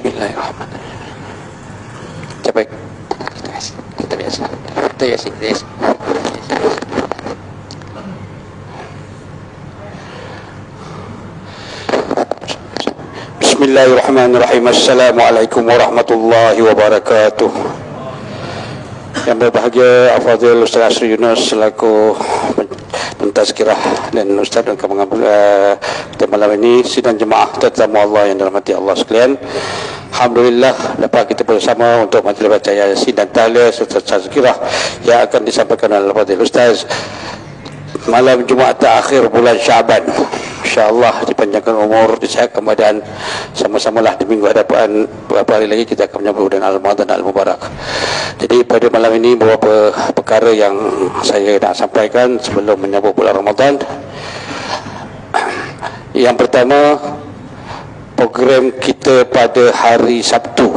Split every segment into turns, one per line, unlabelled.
Bismillahirrahmanirrahim. Baik. Kita biasa. Kita biasa. Bismillahirrahmanirrahim. Assalamualaikum warahmatullahi wabarakatuh. Yang berbahagia Al-Fadhil Ustaz Asri Yunus selaku pentazkirah dan Ustaz dan kita malam ini sidang jemaah tetamu Allah yang dirahmati Allah sekalian. Alhamdulillah dapat kita bersama untuk majlis baca Yasin dan tahlil serta tazkirah yang akan disampaikan oleh Al-Fadhil Ustaz malam Jumaat terakhir bulan Syaban. InsyaAllah dipanjangkan umur, disihatkan badan, sama-samalah di minggu hadapan beberapa hari lagi kita akan menyambut bulan Al-Ramadan Al-Mubarak. Jadi pada malam ini beberapa perkara yang saya nak sampaikan sebelum menyambut bulan Ramadan. Yang pertama, program kita pada hari Sabtu,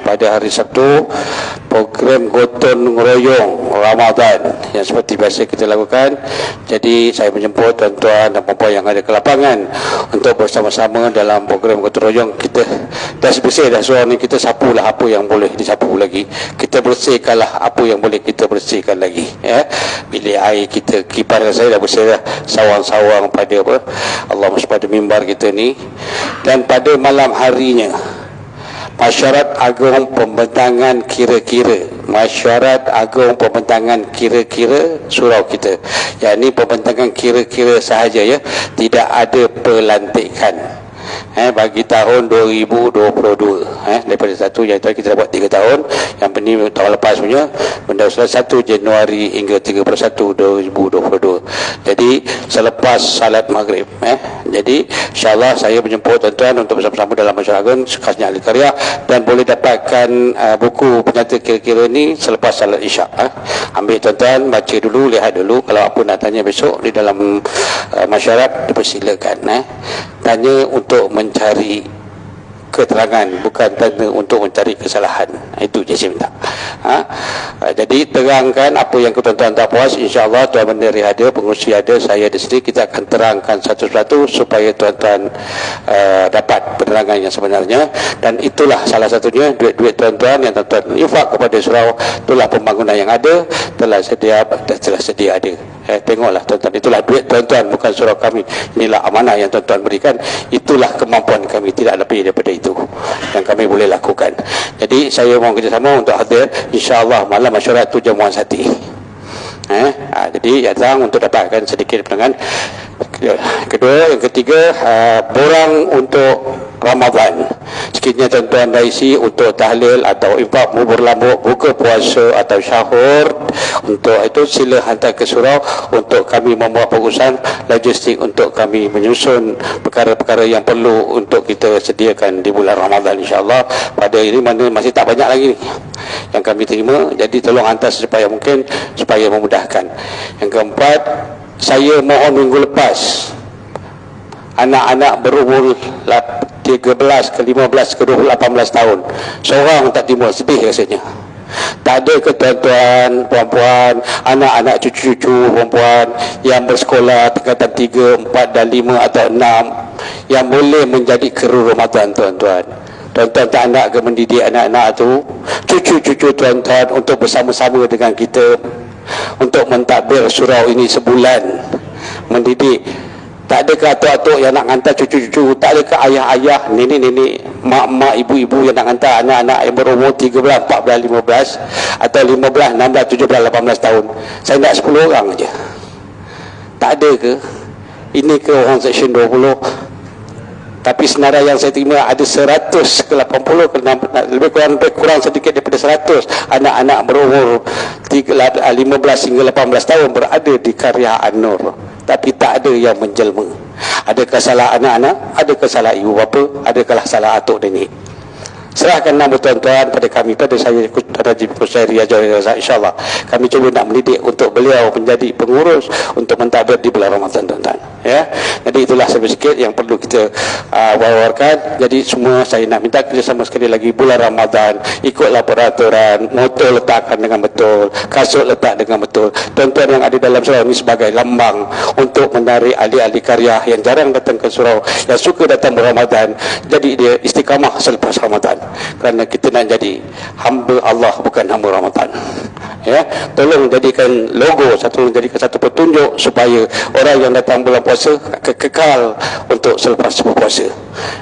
pada hari Sabtu, program gotong royong Ramadan yang seperti biasa kita lakukan. Jadi saya menjemput tuan-tuan dan puan-puan yang ada ke lapangan untuk bersama-sama dalam program gotong royong. Kita dah bersih dah suara ni, kita sapulah apa yang boleh disapu lagi, kita bersihkanlah apa yang boleh kita bersihkan lagi, bilik air kita, kipas saya dah bersih dah, sawang-sawang pada Allah pada mimbar kita ni. Dan pada malam harinya Mesyuarat Agung Pembentangan Kira-kira, Mesyuarat Agung Pembentangan Kira-kira surau kita, yakni pembentangan kira-kira sahaja, ya, tidak ada pelantikan bagi tahun 2022. Daripada satu yang tadi kita dah buat 3 tahun, yang ini tahun lepas punya benda 1 Januari hingga 31 2022. Jadi selepas salat maghrib, jadi insyaAllah saya menjemput tuan-tuan untuk bersama-sama dalam masyarakat agung khasnya ahli karya, dan boleh dapatkan buku penyata kira-kira ni selepas salat isyak. Ambil tuan-tuan, baca dulu, lihat dulu, kalau apa nak tanya besok di dalam masyarakat dipersilakan. Tanya untuk mencari keterangan, bukan tanya untuk mencari kesalahan. Itu je saya minta. Jadi terangkan apa yang tuan-tuan tak puas, insya-Allah Tuan Menteri ada, pengurusi ada, saya di sini, kita akan terangkan satu-satu supaya tuan-tuan dapat penerangan yang sebenarnya. Dan itulah salah satunya duit-duit tuan-tuan yang tuan-tuan infak kepada surau, itulah pembangunan yang ada, telah sedia ada. Tengoklah tuan-tuan, itulah duit tuan-tuan, bukan surau kami. Inilah amanah yang tuan-tuan berikan, itulah kemampuan kami, tidak lebih daripada itu yang kami boleh lakukan. Jadi saya mohon kerjasama untuk hadir insya-Allah malam masyarakat tu jamuan sati. Jadi datang untuk dapatkan sedikit penerangan. Kedua, yang ketiga, borang untuk Ramadan. Sekiranya tuan-tuan dah isi untuk tahlil atau infak berlambuk, buka puasa atau syahur, untuk itu sila hantar ke surau untuk kami membuat pengurusan logistik untuk kami menyusun perkara-perkara yang perlu untuk kita sediakan di bulan Ramadan insya-Allah. Pada ini mana masih tak banyak lagi yang kami terima, jadi tolong hantar secepat mungkin supaya memudahkan. Yang keempat, saya mohon minggu lepas anak-anak berumur 13 ke 15 ke 18 tahun seorang tak timur, sedih rasanya. Tak ada ke tuan-tuan, puan-puan, anak-anak cucu-cucu perempuan yang bersekolah tingkatan 3, 4 dan 5 atau 6 yang boleh menjadi kru Ramadan tuan-tuan. Tuan-tuan tak nak ke mendidik anak-anak tu, cucu-cucu tuan-tuan, untuk bersama-sama dengan kita untuk mentadbir surau ini sebulan, mendidik. Tak ada ke atuk-atuk yang nak hantar cucu-cucu, tak ada ke ayah-ayah, nenek-nenek, mak-mak, ibu-ibu yang nak hantar anak-anak yang berumur 13, 14, 15 atau 15, 16, 17, 18 tahun. Saya nak 10 orang aja. Tak ada ke? Ini ke orang Seksyen 20? Tapi senarai yang saya terima ada 100 ke 80 ke 60, lebih kurang sedikit daripada 100 anak-anak berumur 15 hingga 18 tahun berada di karya An-Nur. Tapi tak ada yang menjelma. Adakah salah anak-anak? Adakah salah ibu bapa? Adakah salah atuk nenek? Serahkan nama tuan-tuan pada kami, pada saya Haji Qusairi Raza, insyaAllah kami cuba nak mendidik untuk beliau menjadi pengurus untuk mentadbir di bulan Ramadan, tuan-tuan. Ya, jadi itulah sedikit yang perlu kita wawarkan. Jadi semua saya nak minta kerjasama sekali lagi bulan Ramadan, ikutlah peraturan, motor letakkan dengan betul, kasut letak dengan betul. Tuan-tuan yang ada dalam surau ini sebagai lambang untuk menarik ahli-ahli karya yang jarang datang ke surau, yang suka datang Ramadan, jadi dia istiqamah selepas Ramadan. Kerana kita nak jadi hamba Allah, bukan hamba Ramadan. Ya, tolong jadikan logo satu, jadikan satu petunjuk supaya orang yang datang bulan puasa kekal untuk selepas berpuasa.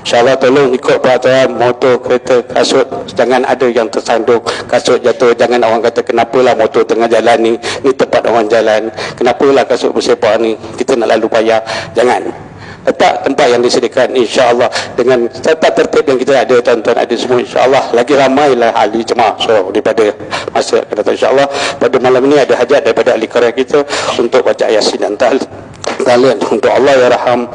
InsyaAllah tolong ikut peraturan motor, kereta, kasut, jangan ada yang tersandung, kasut jatuh. Jangan orang kata kenapalah motor tengah jalan ni tempat orang jalan, kenapalah kasut bersepak ni, kita nak lalu payah. Jangan. Letak tempat yang disediakan, insya-Allah dengan tata tertib yang kita ada, tuan-tuan ada semua, insya-Allah lagi ramailah ahli jemaah surau daripada masa akan datang. Insya-Allah pada malam ini ada hajat daripada ahli karya kita untuk baca Yasin dan talian untuk Allah yarham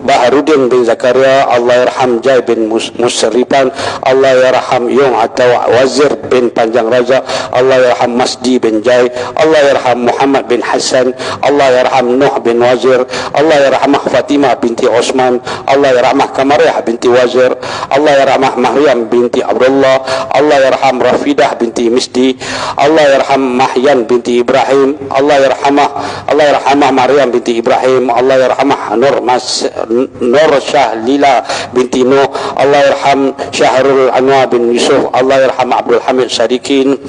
Baharudin bin Zakaria, Allah yarham Jai bin Musripan, Allah yarham Yung atau Wazir bin Panjang Raja, Allah yarham Masdi bin Jai, Allah yarham Muhammad bin Hasan, Allah yarham Nuh bin Wazir, Allah yarhamah Fatimah binti Osman, Allah yarhamah Kamariah binti Wazir, Allah yarhamah Maryam binti Abdullah, Allah yarham Rafidah binti Misdi, Allah yarham Mahyan binti Ibrahim, Allah yarhamah Maryam binti Ibrahim, Allah yarhamah Nur Syahlila binti Nuh, Allah yarham Syahrul Anwar bin Yusuf, Allah yarham Abdul Hamid Sadikin,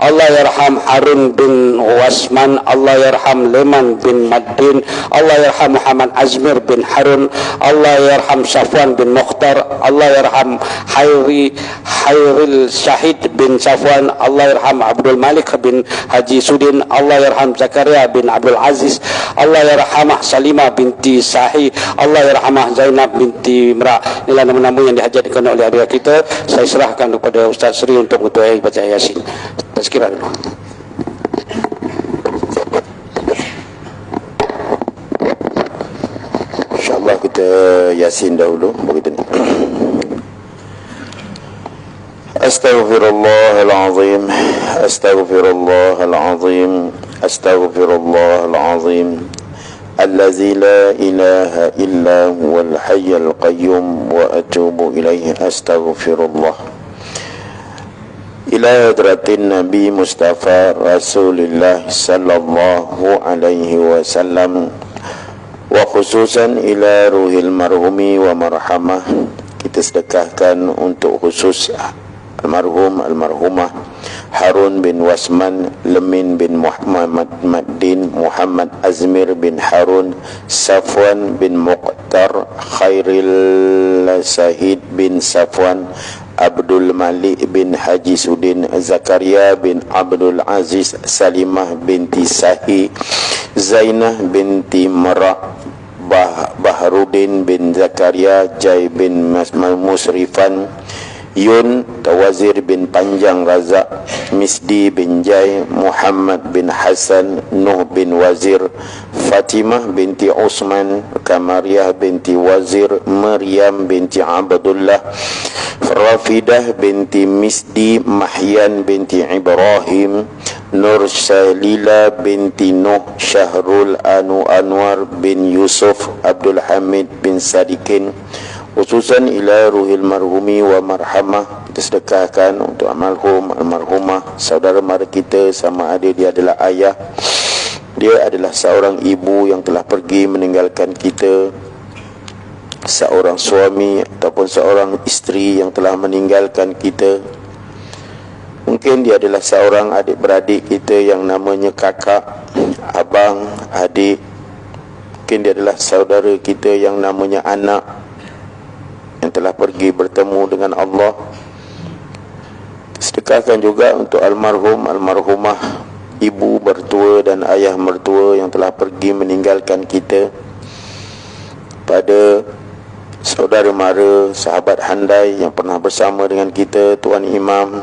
Allah yarham Harun bin Wasman, Allah yarham Leman bin Maddin, Allah yarham Muhammad Azmir bin Harun, Allah yarham Safwan bin Mukhtar, Allah yarham Hairil Syahid bin Safwan, Allah yarham Abdul Malik bin Haji Sudin, Allah yarham Zakaria bin Abdul Aziz, Allah yarhamah Salimah binti Sahi, Allah yarhamah Zainab binti Mra. Inilah nama-nama yang dihajatkan oleh adik kita. Saya serahkan kepada Ustaz Sri untuk mengetuai baca Yasin. Tazkirah dulu.
InsyaAllah kita Yasin dahulu. Begitu ni. Astaghfirullahalazim, Astaghfirullahalazim, Astaghfirullahalazim, Allazi la ilaha illa huwal hayyul qayyum wa atubu ilaihi. Astaghfirullah. Ila hadratin Nabi Mustafa Rasulullah sallallahu alaihi wasallam, wa khususan ila ruhil marhumi wa marhamah. Kita sedekahkan untuk khusus almarhum almarhumah Harun bin Wasman, Lemin bin Muhammad Maddin, Muhammad Azmir bin Harun, Safwan bin Muqtar, Khairil Sahid bin Safwan, Abdul Malik bin Haji Sudin, Zakaria bin Abdul Aziz, Salimah binti Sahi, Zainah binti Mara, Baharudin bin Zakaria, Jai bin Musrifan, Yun Tawazir bin Panjang Razak, Misdi bin Jai, Muhammad bin Hasan, Nuh bin Wazir, Fatimah binti Osman, Kamariah binti Wazir, Maryam binti Abdullah, Rafidah binti Misdi, Mahyan binti Ibrahim, Nur Syahlila binti Nuh, Syahrul Anwar bin Yusuf, Abdul Hamid bin Sadikin. Khususan ila ruhil marhumi wa marhamah, kita sedekahkan untuk almarhum almarhumah saudara mara kita, sama ada dia adalah ayah, dia adalah seorang ibu yang telah pergi meninggalkan kita, seorang suami ataupun seorang isteri yang telah meninggalkan kita. Mungkin dia adalah seorang adik-beradik kita yang namanya kakak, abang, adik. Mungkin dia adalah saudara kita yang namanya anak yang telah pergi bertemu dengan Allah. Sedekahkan juga untuk almarhum almarhumah ibu mertua dan ayah mertua yang telah pergi meninggalkan kita. Pada saudara mara, sahabat handai yang pernah bersama dengan kita, Tuan Imam,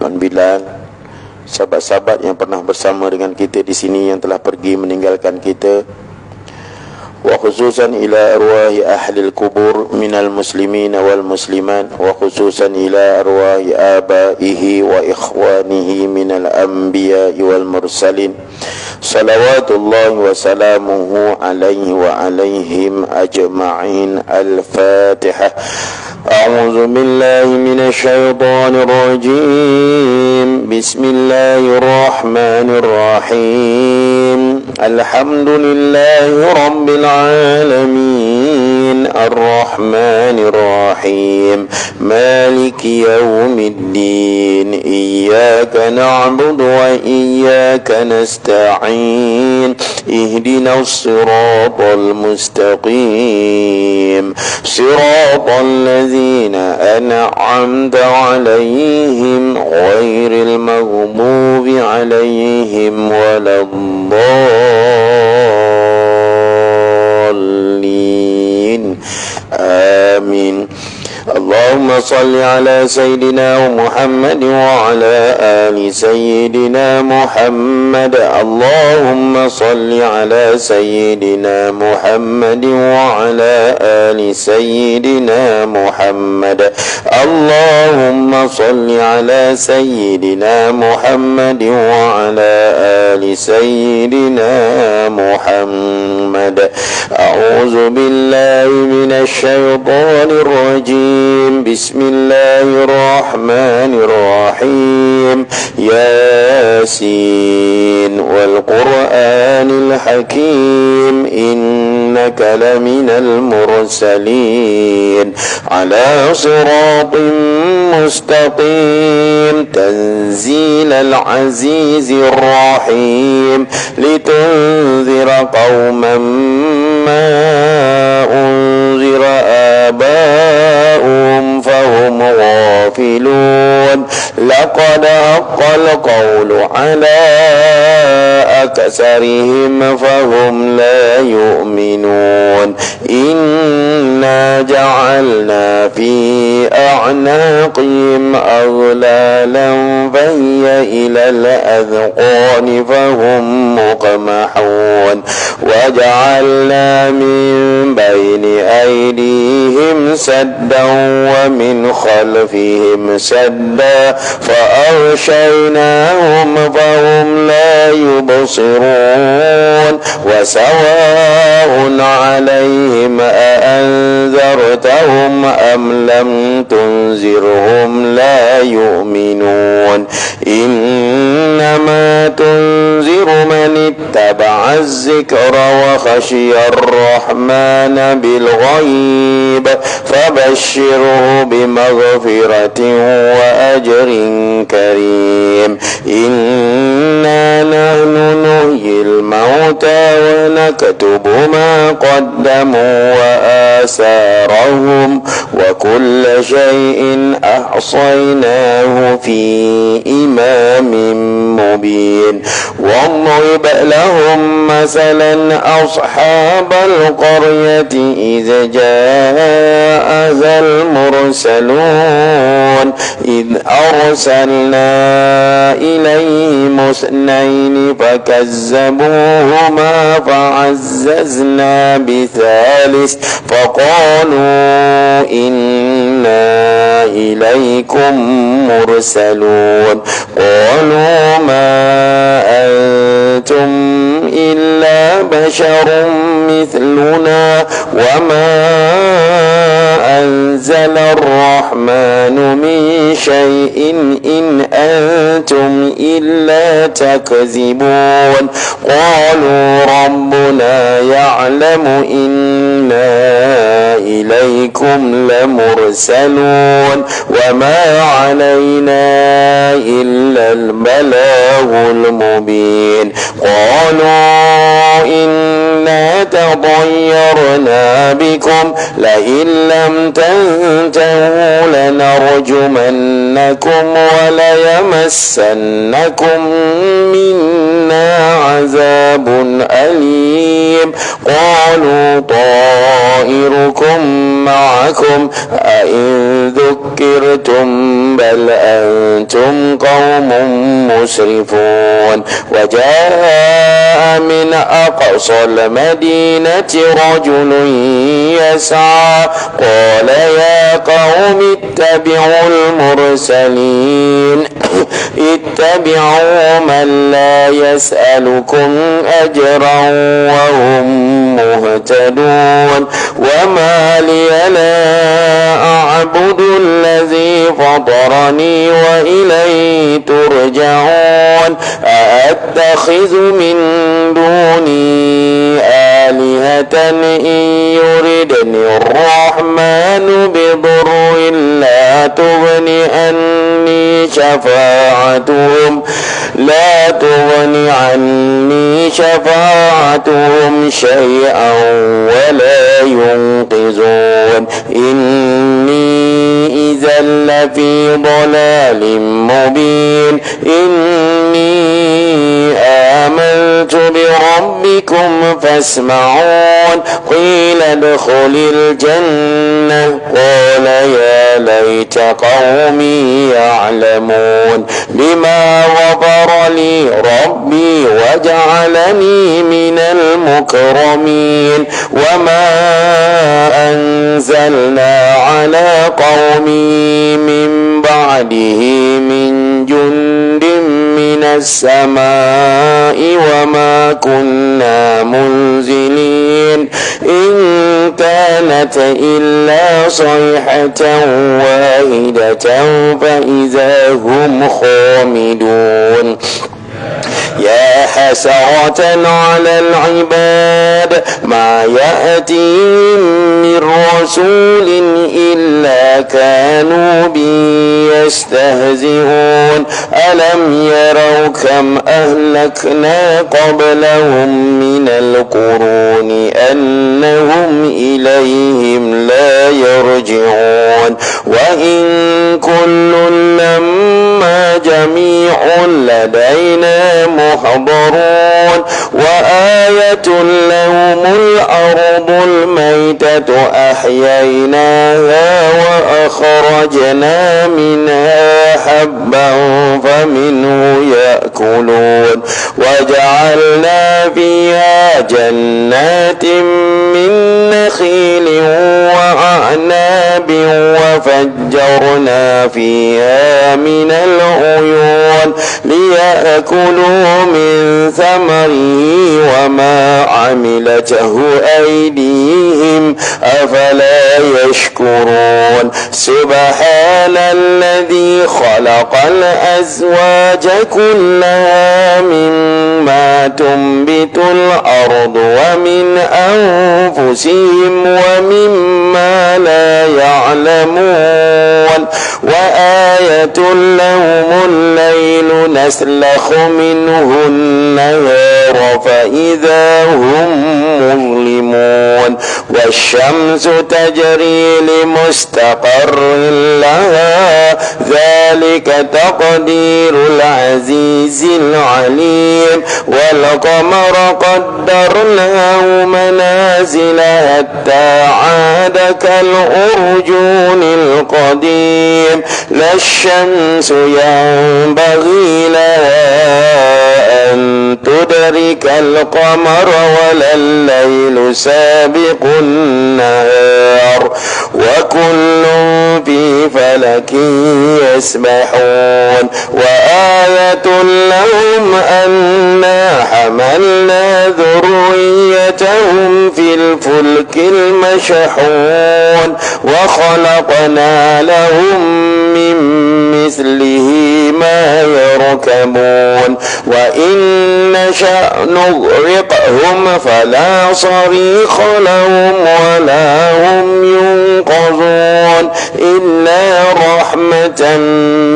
Tuan Bilal, sahabat-sahabat yang pernah bersama dengan kita di sini yang telah pergi meninggalkan kita. وخصوصا إلى أرواح أهل القبور من المسلمين والمسلمات وخصوصا إلى أرواح آبائه وإخوانه من الأنبياء والمرسلين صلوات الله وسلامه عليه وعليهم أجمعين. الفاتحة. أعوذ بالله من الشيطان الرجيم. بسم الله الرحمن الرحيم. الحمد لله رب العالمين الرحمن الرحيم مالك يوم الدين إياك نعبد وإياك نستعين اهدنا الصراط المستقيم صراط الذين أنعمت عليهم غير المغضوب عليهم ولا الضالين آمين. اللهم صل على سيدنا محمد وعلى آل سيدنا محمد. اللهم صل على سيدنا محمد وعلى آل سيدنا محمد. اللهم صل على سيدنا محمد وعلى آل سيدنا محمد. أعوذ بالله من الشيطان الرجيم. بسم الله الرحمن الرحيم. ياسين والقرآن الحكيم إنك لمن المرسلين على صراط مستقيم تنزيل العزيز الرحيم لتنذر قوما ما أنذر آباؤهم فهم غافلون. لقد حق القول على أكثرهم فهم لا يؤمنون. إنا جعلنا في أعناقهم أغلالا فهي إلى الأذقان فهم مقمحون. وجعلنا من بين أيديهم سدا ومن خلفهم سدا فأغشيناهم فهم لا يبصرون. وسواء عليهم أأنذرتهم أم لم تنذرهم لا يؤمنون. إنما تنذر من اتبع الذكر وخشي الرحمن بالغيب فبشره بمغفرة وأجر كريم. إنا نحن نحيي الموتى ونكتب ما قدموا وآثارهم وكل شيء أحصيناه في إمام مبين. واضرب لهم مثلا أصحاب القرية إذ جاءها المرسلون إذ أرسلنا إليهم اثنين فكذبوهما فعززنا بثالث فقالوا إنا إليكم مرسلون. قالوا ما أنتم إلا بشر مثلنا وما أنزل الرحمن من شيء إن أنتم إلا تكذبون. قالوا ربنا يعلم إنا إليكم لمرسلون وما علينا إلا البلاغ المبين. قالوا إنا تطيرنا بكم لئن لم تنتهوا لنرجمنكم وليمسنكم منا عذاب أليم. قالوا طائركم معكم أئن ذكرتم بل أنتم أنتم قوم مسرفون وجاء من أقصى المدينة رجل يسعى قال يا قوم اتبعوا المرسلين اتبعوا من لا يسألكم أجرا وهم مهتدون وما لي لا أعبد الذي فطرني وإليه ترجعون أأتخذ من دوني آلهة إن يردني الرحمن بضر لا تغني عني شفاعتهم شيئا ولا ينقذون إني إذا لفي ضلال مبين إني آمنت بربكم فاسمعون قيل ادخل الجنة قال يا ليت قومي يعلمون بما غفر لي ربي وجعلني من المكرمين وما أنزلنا على قومي من بعده من جند من السماء وما كنا منزلين إن كانت إلا صيحة واحدة فإذا هم خامدون يا حسرة على العباد ما يأتيهم من رسول إلا كانوا بي يستهزئون ألم يروا كم أهلكنا قبلهم من القرون أنهم إليهم لا يرجعون وإن كل لما جميع لدينا محضرون وآية لهم الأرض الميتة أحييناها وأخرجنا منها حبا فمنه يأكلون وجعلنا فيها جنات من نخيل وأعناب وفجرنا فيها من العيون ليأكلوا من ثمره وما عملته أيديهم أفلا يشكرون سبحان الذي خلق الأزواج كلها مما تنبت الأرض ومن أنفسهم ومما لا يعلمون وآية لهم الليل نسلخ منه النهار فإذا هم مظلمون والشمس تجري لمستقر لها ذلك تقدير العزيز العليم والقمر قدرناه منازل حتى عاد كالأرجون القديم لا الشمس ينبغي لها أن تدرك القمر ولا الليل سابق النهار وكل في فلك يسبحون وآية لهم أنا حملنا ذريتهم في الفلك المشحون وخلقنا لهم من مثله ما يركبون وإن نشأ نغرقهم فلا صريخ لهم ولا هم ينقذون إلا رحمة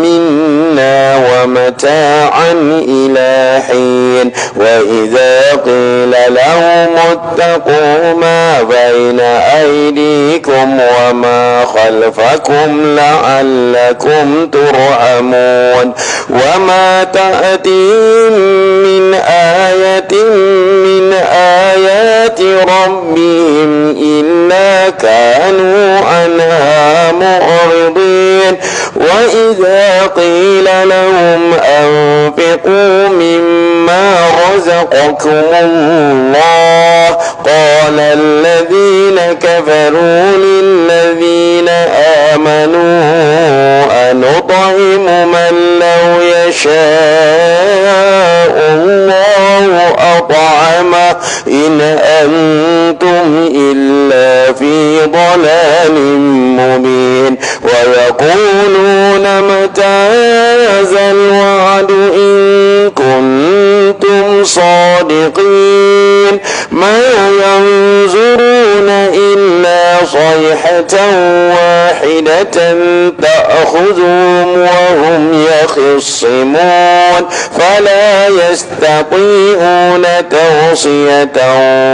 منا ومتاعا إلى حين وإذا قيل لهم اتقوا ما بين أيديكم وما خلفكم لعلكم ترحمون وما تأتيهم من آية من آيات ربهم إلا كانوا عنها معرضين وإذا قيل لهم صدقكم الله قال الذين كفروا للذين آمنوا أنطعم من لو يشاء الله أطعمه إن أنتم إلا في ضلال مبين ويقولون متى هذا الوعد إن كنتم صادقين ما ينظرون إلا صيحة واحدة تأخذهم وهم يخصمون فلا يستطيعون توصية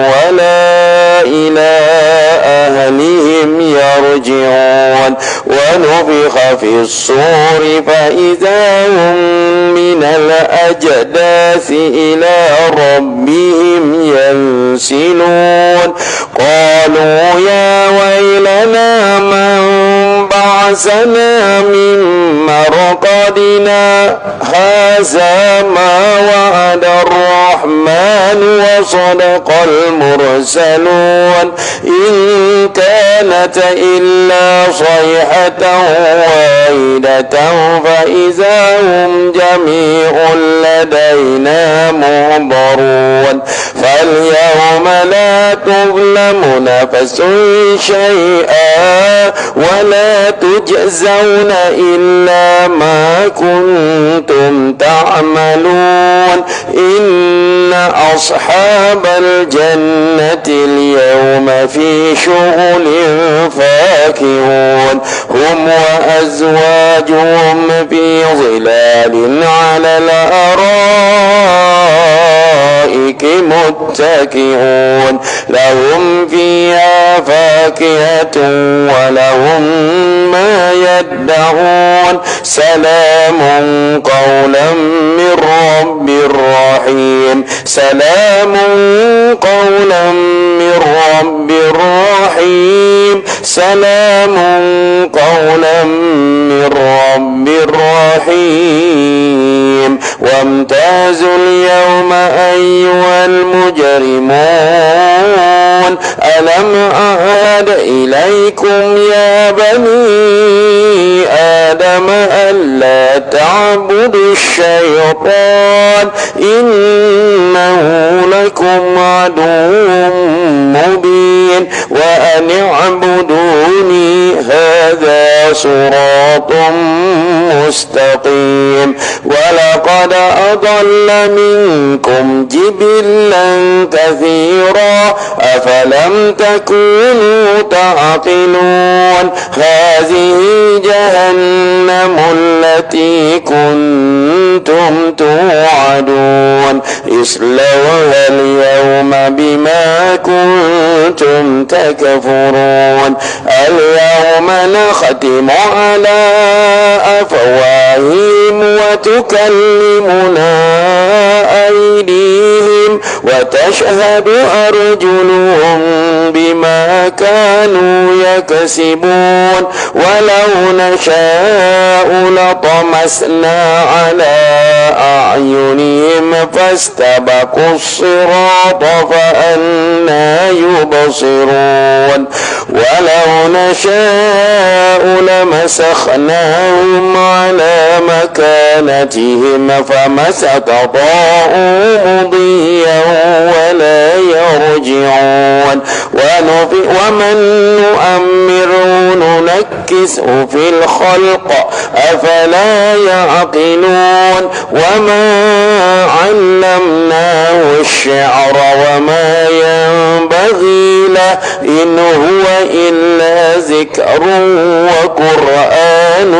ولا إلى أهلهم يرجعون ونفخ في الصور فإذا هم من الأجداث إلى ربهم ينسلون قالوا يا ويلنا من بعثنا من مرقدنا هذا ما وعد الرحمن وصدق المرسلون إن كانت إلا صيحة واحدة فإذا هم جميع لدينا محضرون فاليوم لا تظلم نفس شيئا ولا تجزون إلا ما كنتم تعملون إن أصحاب الجنة اليوم في شغل فاكهون هم وأزواجهم في ظلال على الأرائك متكئون لهم فيها فاكهة ولهم ما يدعون سلام قولا من رب رحيم سلام قولا من رب رحيم سلام قولا من رب رحيم وامتازوا اليوم أيها المجرمون ألم أعهد إليكم يا بني آدم ألا تعبدوا الشيطان إنه لكم عدو مبين وأن اعبدوني هذا صراط مستقيم ولقد أضل منكم جبلا كثيرا أفلم تكونوا تعقلون هذه جهنم التي كنتم توعدون اصلوها اليوم بما كنتم تكفرون اليوم نختم على أفواههم وتكلمنا أيديهم وتشهد أرجلهم بما كانوا يكسبون ولو نشاء لطمسنا على أعينهم فاستبقوا الصراط فأنى يبصرون ولو نشاء لمسخناهم على مكانتهم فما استطاعوا مضيا ولا يرجعون ومن نؤمره ننكسه في الخلق أفلا يعقلون وما علمناه الشعر وما ينبغي له إن هو إلا ذكر وقرآن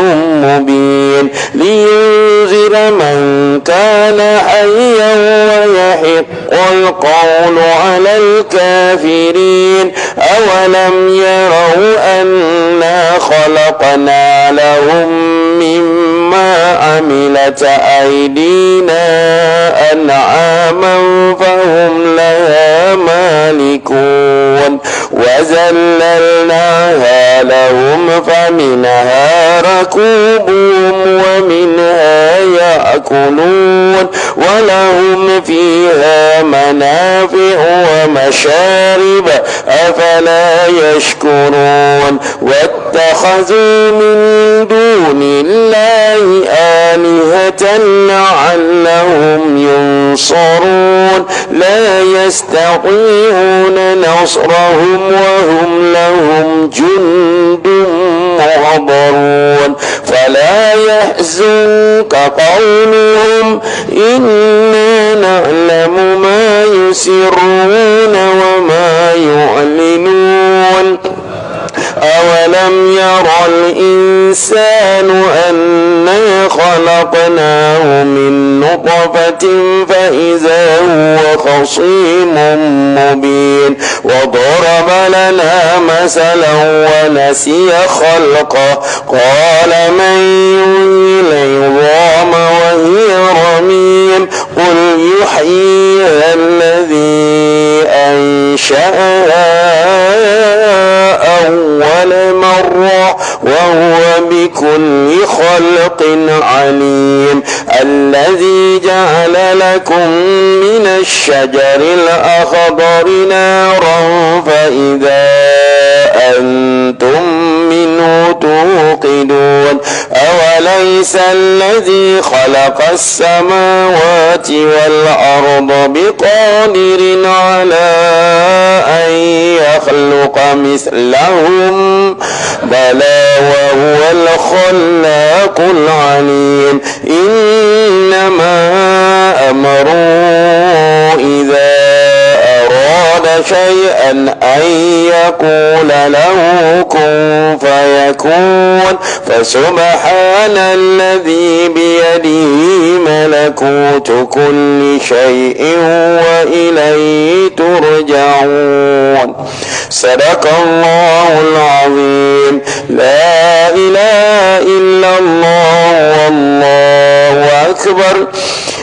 مبين لينذر من كان حيا ويحق القول على الكافرين أولم يروا أنا خلقنا لهم مما عملت أيدينا أنعاما فهم لها مالكون وذللناها لهم فمنها ركوبهم ومنها يأكلون ولهم فيها منافع ومشارب أفلا يشكرون واتخذوا من دون الله آلهة لعلهم ينصرون لا يستطيعون نصرهم وهم لهم جند محضرون فلا يحزنك قولهم إنا نعلم ما يسرون وما يعلنون أولم ير الإنسان أنا خلقناه من نطفة فإذا هو خصيم مبين وضرب لنا مثلا ونسي خلقه قال من يحيي العظام وهي رميم قل يحييها الذي أنشأها أول مرة وهو بكل خلق عليم الذي جعل لكم من الشجر الأخضر نارا فإذا أنتم منه توقدون أوليس الذي خلق السماوات والأرض بقادر على أن يخلق مثلهم بلى وهو الخلاق العليم إنما أمره إذا أراد شيئا أن يقول له كن فيكون فسبحان الذي بيده ملكوت كل شيء وإليه ترجعون صدق الله العظيم لا إله إلا الله والله أكبر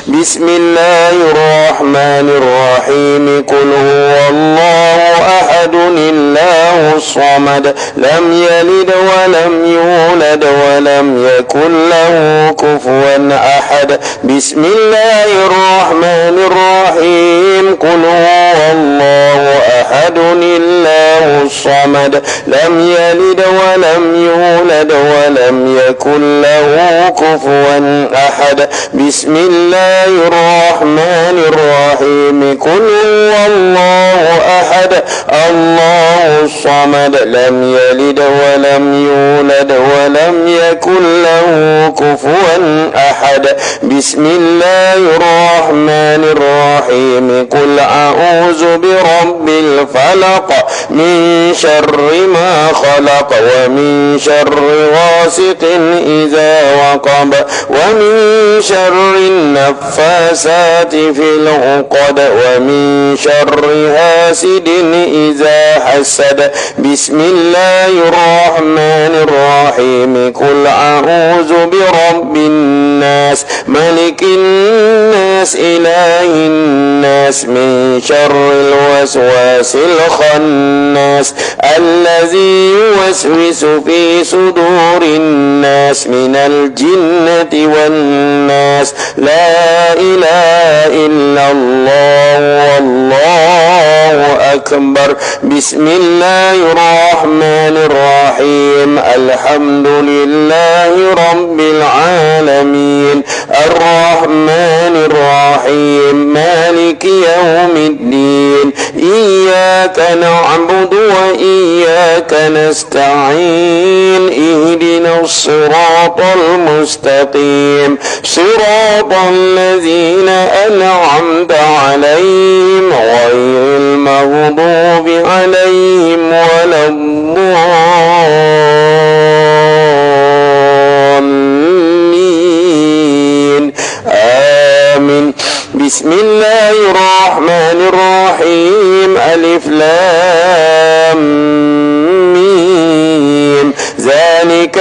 بسم الله الرحمن الرحيم قل هو الله أحد الله الصمد لم يلد ولم يولد ولم يكن له كفوا أحد بسم الله الرحمن الرحيم قل هو الله أحد الله الصمد لم يلد ولم يولد ولم يكن له كفوا أحد بسم الله الرحمن الرحيم قل هو الله أحد الله الصمد لم يلد ولم يولد ولم يكن له كفوا أحد بسم الله الرحمن الرحيم قل أعوذ برب الفلق من شر ما خلق ومن شر غاسق إذا وقب ومن شر النفاسات في العقد ومن شر حاسد إذا حسد بسم الله الرحمن الرحيم قل أعوذ برب الناس ملك الناس إله الناس من شر الوسواس الخناس الذي يوسوس في صدور الناس من الجنة والناس لا إله إلا الله والله أكبر بسم الله الرحمن الرحيم الحمد لله رب العالمين الرحمن الرحيم مالك يوم الدين إياك نعبد وإياك نستعين اهدنا الصراط المستقيم صراط الذين أنعمت عليهم غير المغضوب عليهم ولا الضالين آمين بسم الله الرحمن الرحيم ألف لام ميم ذلك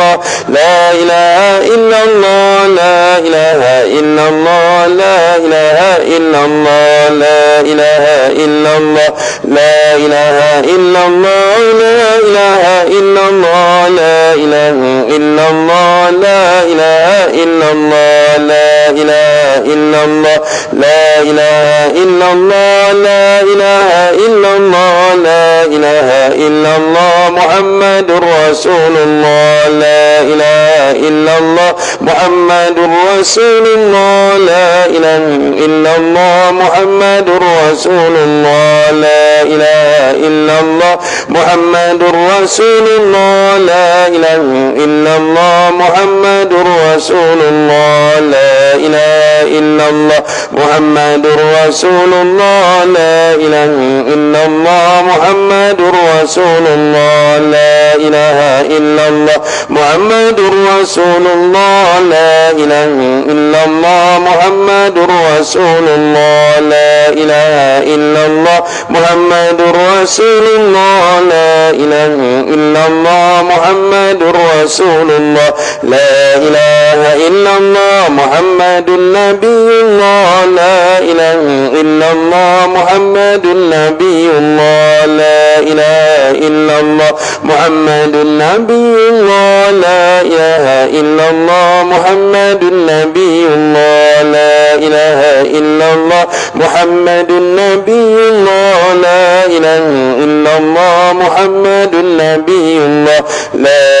الله لا إله إلا الله لا إله إلا الله لا إله إلا الله لا إله إلا الله لا إله إلا الله لا إله إلا الله لا إله إلا الله لا إله إلا الله لا إله إلا الله لا إله إلا الله لا إله إلا الله لا إله إلا الله محمد رسول الله لا إله إلا الله محمد رسول الله لا إله إلا الله محمد رسول الله لا إله إلا الله محمد رسول الله لا إله إلا الله محمد رسول الله لا إله إلا الله محمد رسول الله لا إله إلا الله محمد رسول الله لا إله إلا الله محمد رسول الله لا إله إلا الله محمد رسول الله لا إله إلا الله محمد رسول الله لا إله إلا الله محمد رسول الله لا إله إلا الله محمد نبي الله لا إله إلا الله محمد نبي الله لا إله إلا الله محمد نبي الله لا إله إلا الله محمد نبي الله لا إله إلا الله محمد نبي الله لا إله إلا الله محمد نبي الله لا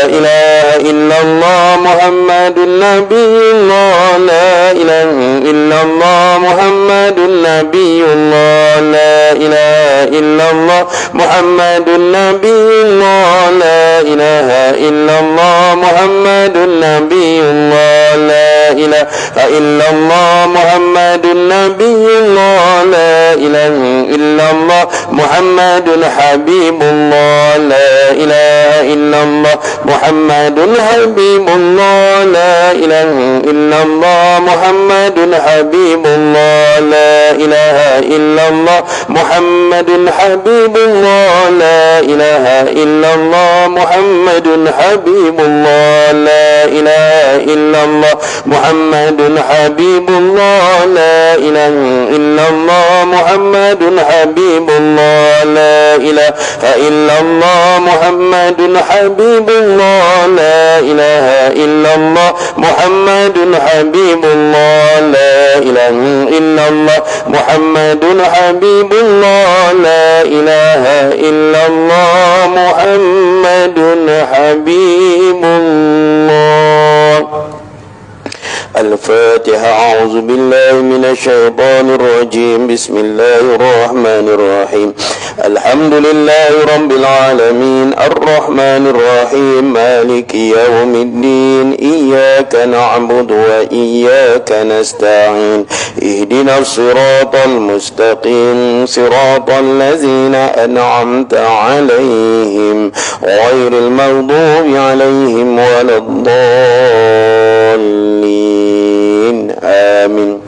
إله إلا الله محمد نبي الله لا إله إلا الله محمد نبي الله لا إله إلا الله محمد نبي الله لا إله إلا الله محمد نبي الله لا إله إلا الله محمد نبي الله لا إله إلا الله محمد حبيب الله لا إله إلا الله محمد حبيب الله لا إله إلا الله محمد حبيب الله لا إله إلا الله محمد حبيب الله لا إله إلا الله محمد حبيب الله لا إله إلا الله محمد حبيب الله لا إله إلا الله محمد حبيب الله لا إله إلا الله محمد حبيب الله لا إله إلا الله محمد حبيب الله لا إله إلا الله محمد حبيب الله لا إله إلا الله محمد حبيب الله. الفاتحة. أعوذ بالله من الشيطان الرجيم. بسم الله الرحمن الرحيم. الحمد لله رب العالمين الرحمن الرحيم مالك يوم الدين إياك نعبد وإياك نستعين اهدنا الصراط المستقيم صراط الذين أنعمت عليهم غير المغضوب عليهم ولا الضالين آمين.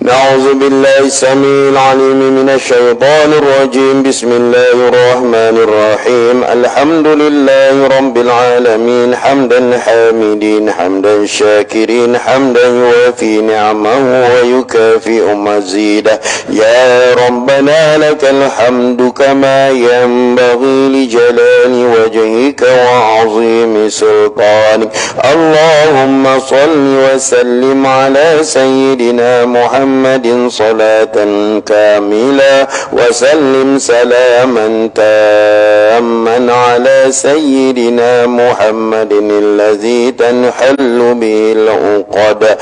نعوذ بالله السميع العليم من الشيطان الرجيم. بسم الله الرحمن الرحيم. الحمد لله رب العالمين حمدا حامدين حمدا شاكرين حمدا يوافي نعمه ويكافئ مزيده. يا ربنا لك الحمد كما ينبغي لجلال وجهك وعظيم سلطانك. اللهم صل وسلم على سيدنا محمد صلاة كاملة وسلم سلاما تاما على سيدنا محمد الذي تنحل به العقد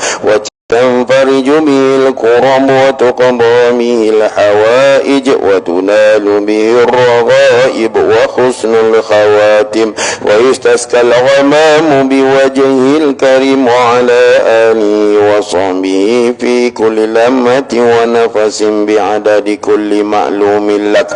تنفرج به الكرب وتقضى به الحوائج وتنال به الرغائب وحسن الخواتم ويستسقى الغمام بوجهه الكريم وعلى آله وصحبه في كل لمة ونفس بعدد كل معلوم لك.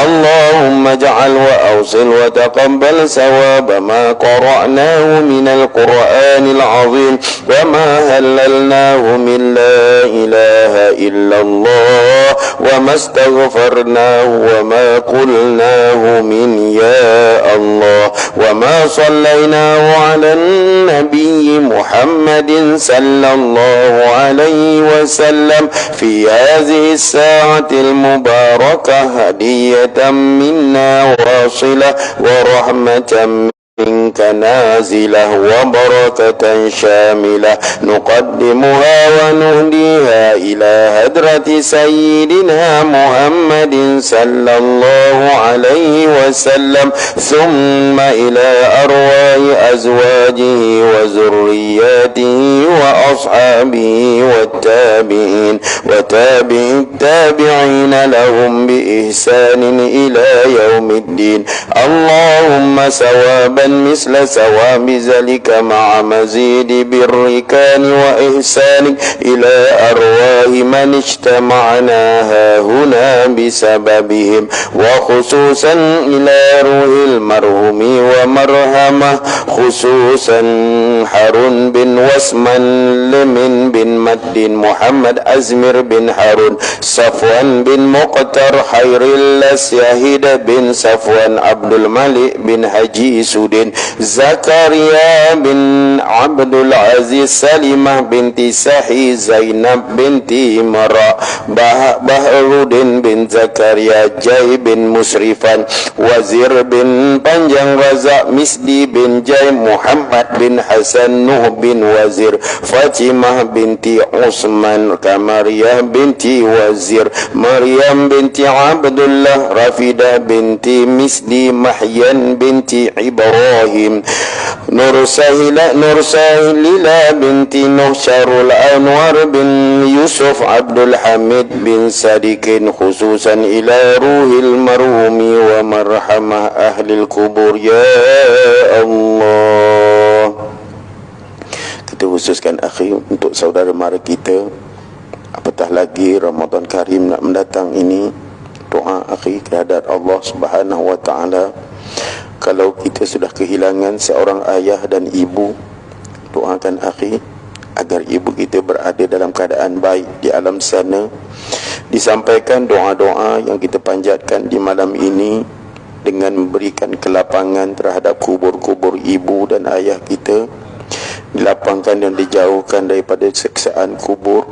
اللهم اجعل وأوصل وتقبل ثواب ما قرأناه من القرآن العظيم وما هللناه من لا إله إلا الله وما ما استغفرناه وما قلناه من يا الله وما صليناه على النبي محمد صلى الله عليه وسلم في هذه الساعة المباركة هدية منا واصلة ورحمة منك نازلة وبركة شاملة نقدمها ونهديها إلى هدرة سيدنا محمد صلى الله عليه وسلم ثم إلى أرواح أزواجه وذرياته وأصحابه والتابعين وتابع التابعين لهم بإحسان إلى يوم الدين اللهم ثوابا مثل ثواب ذلك مع مزيد برك وإحسانك إلى أرواح من اجتمعنا هنا بسببهم وخصوصا إلى روح المرحوم ومرحمه خصوصا حارون بن وسمان لمن بن مد محمد أزمر بن هارون صفوان بن مقتر خير الشهيد بن صفوان عبد الملك بن حجي سودين زكريا بن عبد العزيز سلمة بنت سحي زينب بنت مرة بهرودين بن زكريا جاي بن مسرفان وزير بن panjang Razak Misdi bin Jai Muhammad bin Hasan Nuh bin Wazir Fatimah binti Usman Kamariyah binti Wazir Maryam binti Abdullah Rafidah binti Misdi Mahyan binti Ibrahim Nur Sahilila binti Nuh Syarul Anwar bin Yusuf Abdul Hamid bin Sadikin khususan ila ruhil marhumi wa marhamah ahlil kubur ya Allah. Kita khususkan akhir untuk saudara mara kita, apatah lagi Ramadan Karim nak mendatang ini, doa akhir kehadrat Allah Subhanahu wa taala. Kalau kita sudah kehilangan seorang ayah dan ibu, doakan akhir agar ibu kita berada dalam keadaan baik di alam sana. Disampaikan doa-doa yang kita panjatkan di malam ini dengan memberikan kelapangan terhadap kubur-kubur ibu dan ayah kita, dilapangkan dan dijauhkan daripada siksaan kubur.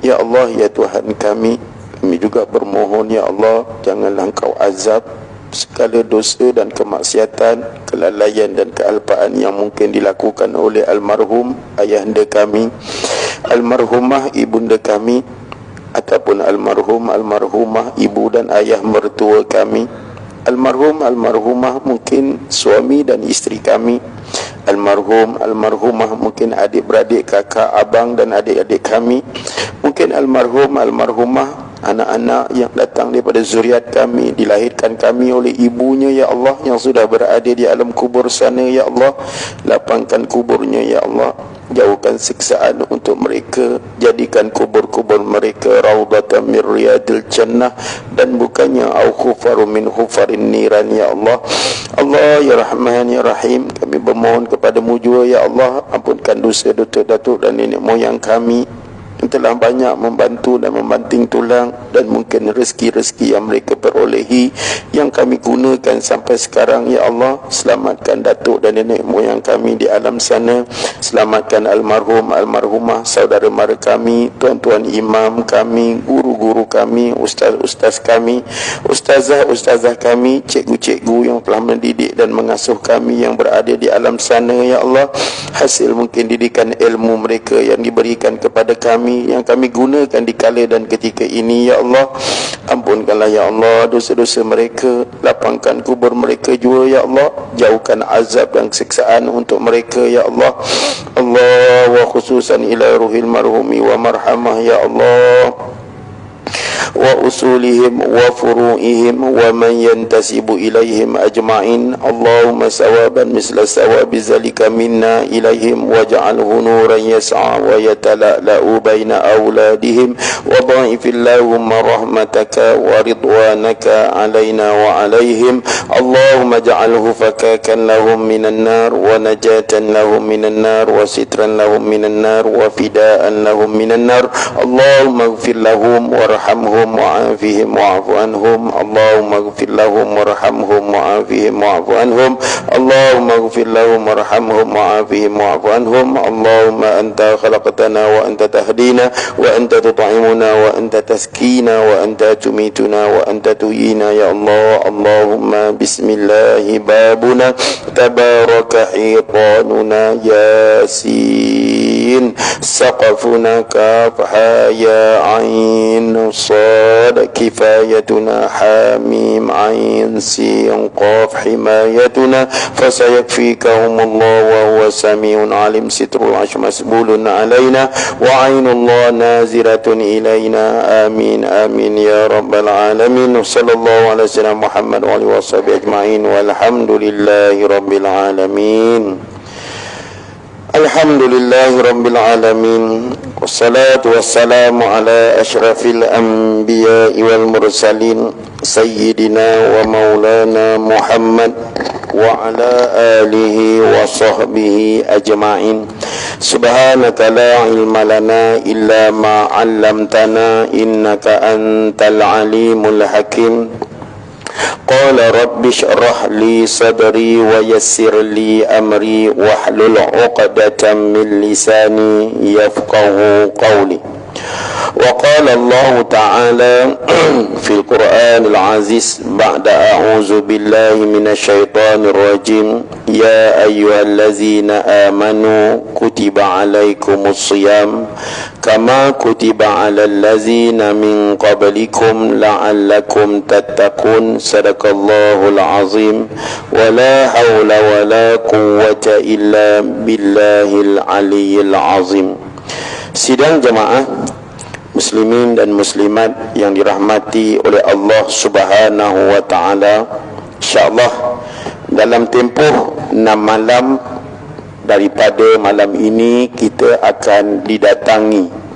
Ya Allah, ya Tuhan kami juga bermohon, ya Allah, janganlah Engkau azab segala dosa dan kemaksiatan, kelalaian dan kealpaan yang mungkin dilakukan oleh almarhum ayahanda kami, almarhumah ibunda kami, ataupun almarhumah ibu dan ayah mertua kami, almarhumah mungkin suami dan isteri kami, almarhumah mungkin adik-beradik, kakak, abang dan adik-adik kami, mungkin almarhumah anak-anak yang datang daripada zuriat kami, dilahirkan kami oleh ibunya, ya Allah, yang sudah berada di alam kubur sana, ya Allah, lapangkan kuburnya, ya Allah, jauhkan siksaan untuk mereka, jadikan kubur-kubur mereka raudatan min riyadil jannah dan bukannya au khufaru min khufarin niran, ya Allah. Allah ya Rahman ya Rahim, kami bermohon kepadamu jua, ya Allah, ampunkan dosa datuk dan nenek moyang kami yang telah banyak membantu dan membanting tulang, dan mungkin rezeki-rezeki yang mereka perolehi yang kami gunakan sampai sekarang, ya Allah. Selamatkan datuk dan nenek moyang kami di alam sana, selamatkan almarhumah saudara mara kami, tuan-tuan imam kami, guru-guru kami, ustaz-ustaz kami, ustazah-ustazah kami, cikgu-cikgu yang telah mendidik dan mengasuh kami yang berada di alam sana, ya Allah. Hasil mungkin didikan ilmu mereka yang diberikan kepada kami, yang kami gunakan di kala dan ketika ini, ya Allah. Ampunkanlah, ya Allah, dosa-dosa mereka, lapangkan kubur mereka juga, ya Allah, jauhkan azab dan siksaan untuk mereka, ya Allah. Allah, wa khususan ila ruhil marhumi wa marhamah, ya Allah, wa usulihim wa furu'ihim wa man yantasibu ilaihim ajma'in. Allahumma sawaban misla sawabi zalika minna ilaihim waj'alhu nuran yas'a wa yatala'la'u baina awladihim wa dha'ifillahumma rahmataka wa ridwanaka alaina wa alaihim. Allahumma ja'alhu fakakan lahum minan nar wa najatan lahum minan nar wa sitran lahum minan nar wa fidaan lahum minan nar. Allahumma ighfir lahum warhamhum warhamhum wa'afihim wa'fu anhum. Allahumma ighfir lahum warhamhum wa'afihim wa'fu anhum. Allahumma ighfir lahum warhamhum wa'afihim wa'fu anhum. Allahumma anta khalaqtana wa anta tahdina wa anta tut'imuna wa anta taskina wa anta tumituna wa anta tuyina ya Allah. Allahumma bismillahi babuna tabaraka hitanuna yasin saqafuna kafha ya ain sad kifayatuna hamim ain sin qaf himayatuna fasayakfikahumullah wa huwa samiun alim sitrul ash masbulun alaina wa ainullah naziratun ilaina amin amin ya rabbal alamin. Sallallahu alaihi wasallam Muhammad wa alihi washabihi ajma'in walhamdulillahi rabbil alamin. Alhamdulillahi rabbil alamin. Wassalatu wassalamu ala asyrafil anbiya'i wal mursalin sayyidina wa maulana Muhammad wa ala alihi wa sahbihi ajma'in. Subhanaka la ilma lana illa ma 'allamtana innaka antal alimul hakim. Qala rabbi shrah li sadri wa yassir li amri wahlul 'uqdatam min lisani yafqahu qawli. وقال الله تعالى في القرآن العزيز بعد أعوذ بالله من الشيطان الرجيم يا أيها الذين آمنوا كتب عليكم الصيام كما كتب على الذين من قبلكم لعلكم تتقون صدق الله العظيم ولا حول ولا قوة إلا بالله العلي العظيم. Sidang jemaah muslimin dan muslimat yang dirahmati oleh Allah Subhanahu wa taala, insyaallah dalam tempoh 6 malam daripada malam ini kita akan didatangi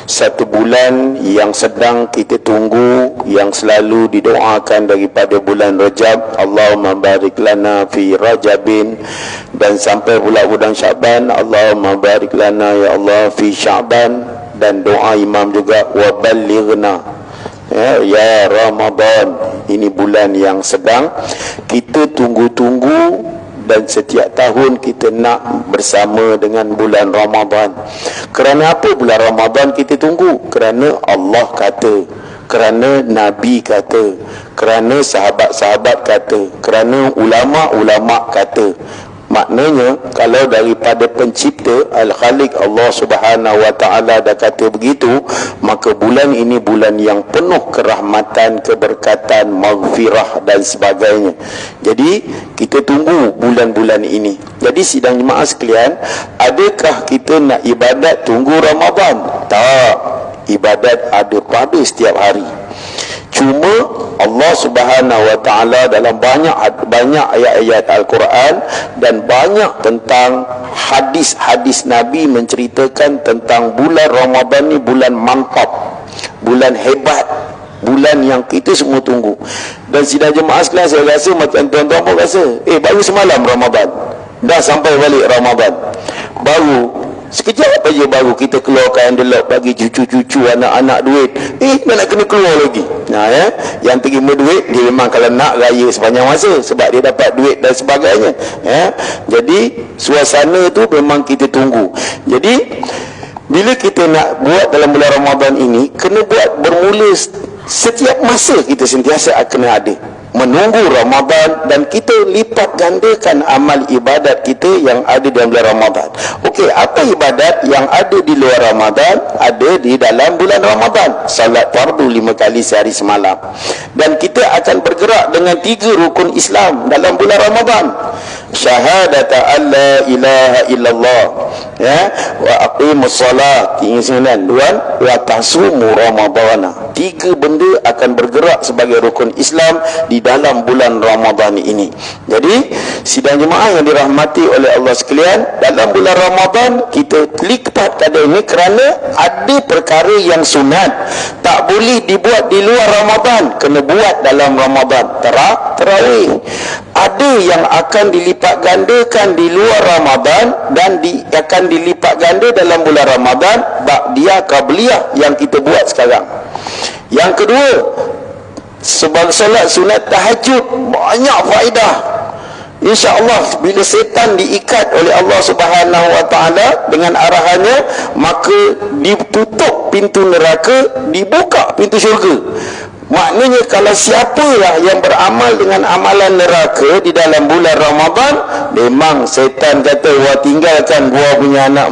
satu bulan yang sedang kita tunggu, yang selalu didoakan daripada bulan Rajab. Allahumma barik lana fi Rajabin, dan sampai pula bulan Syaban, Allahumma barik lana ya Allah fi Syaban. Dan doa imam juga wa ballighna ya Ramadan. Ini bulan yang sedang kita tunggu-tunggu, dan setiap tahun kita nak bersama dengan bulan Ramadan. Kerana apa bulan Ramadan kita tunggu? Kerana Allah kata, kerana Nabi kata, kerana sahabat-sahabat kata, kerana ulama-ulama kata. Maknanya kalau daripada pencipta Al-Khaliq Allah Subhanahu wa taala dah kata begitu, maka bulan ini bulan yang penuh kerahmatan, keberkatan, maghfirah dan sebagainya. Jadi kita tunggu bulan-bulan ini. Jadi sidang jemaah sekalian, adakah kita nak ibadat tunggu Ramadan? Tak. Ibadat ada pada setiap hari. Cuma Allah Subhanahu wa taala dalam banyak ayat-ayat Al-Quran dan banyak tentang hadis-hadis Nabi menceritakan tentang bulan Ramadan ni bulan mantap, bulan hebat, bulan yang kita semua tunggu. Dan sidang jemaah sekalian, saya rasa macam tuan-tuan pun rasa, baru semalam Ramadan, dah sampai balik Ramadan, baru sekejap aja baru kita keluarkan envelope bagi cucu-cucu, anak-anak duit. Dah nak kena keluar lagi. Yang terima duit dia memang kalau nak raya sepanjang masa, sebab dia dapat duit dan sebagainya. Jadi suasana tu memang kita tunggu. Jadi bila kita nak buat dalam bulan Ramadan ini, kena buat bermula setiap masa. Kita sentiasa kena ada menunggu Ramadan, dan kita lipat gandakan amal ibadat kita yang ada dalam bulan Ramadan. Okey, apa ibadat yang ada di luar Ramadan ada di dalam bulan Ramadan? Salat fardu 5 kali sehari semalam. Dan kita akan bergerak dengan 3 rukun Islam dalam bulan Ramadan. Syahadata alla ilaha illallah, wa aqimus salat, 9, wa tasumu ramadana. 3 benda akan bergerak sebagai rukun Islam di dalam bulan Ramadan ini. Jadi sidang jemaah yang dirahmati oleh Allah sekalian, dalam bulan Ramadan kita lipat kadar ini kerana ada perkara yang sunat, tak boleh dibuat di luar Ramadan, kena buat dalam Ramadan. Tarawih ada yang akan dilipat gandakan di luar Ramadan dan akan dilipat ganda dalam bulan Ramadan. Ba'diyah qabliyah yang kita buat sekarang. Yang kedua, sebagai solat sunat tahajud banyak faedah. InsyaAllah bila setan diikat oleh Allah Subhanahu Wa Taala dengan arahannya, maka ditutup pintu neraka, dibuka pintu syurga. Maknanya kalau siapalah yang beramal dengan amalan neraka di dalam bulan Ramadan, memang setan kata, wah tinggalkan gua punya anak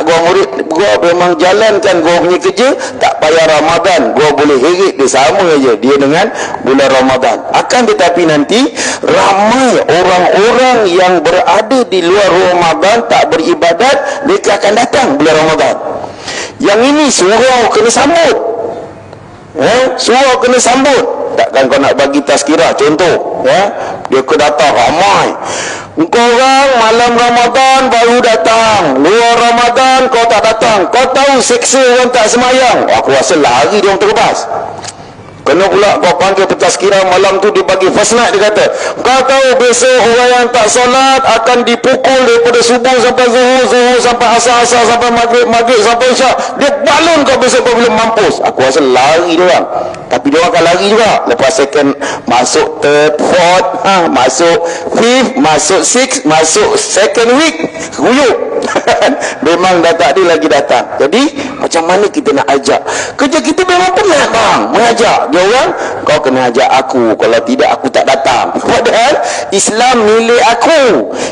gua murid, gua memang jalankan gua punya kerja, tak payah Ramadan, gua boleh heret dia, sama aja dia dengan bulan Ramadan. Akan tetapi nanti ramai orang-orang yang berada di luar Ramadan tak beribadat, mereka akan datang bulan Ramadan. Yang ini surau kena sambut. Surau kena sambut. Takkan kau nak bagi tazkirah contoh, dia kena datang ramai. Engkau orang malam Ramadan baru datang, luar Ramadan kau tak datang. Kau tahu seksa orang tak semayang. Aku rasa lari dia orang terbas. Kena pula kau panggil petazkirah malam tu, dia bagi first night, dia kata, kau tahu besok orang yang tak solat akan dipukul daripada subuh sampai zuhur, zuhur sampai asar, sampai maghrib, sampai isyak. Dia balun kau besok kau belum mampus. Aku rasa lari dia orang. Tapi dia orang akan lari juga. Lepas second, masuk third, fourth, masuk fifth, masuk sixth, masuk second week, guyup. Memang dah tak ada lagi datang. Jadi macam mana kita nak ajak? Kerja kita memang penat bang, mengajak dia orang. Kau kena ajak aku, kalau tidak aku tak datang. Padahal Islam milik aku,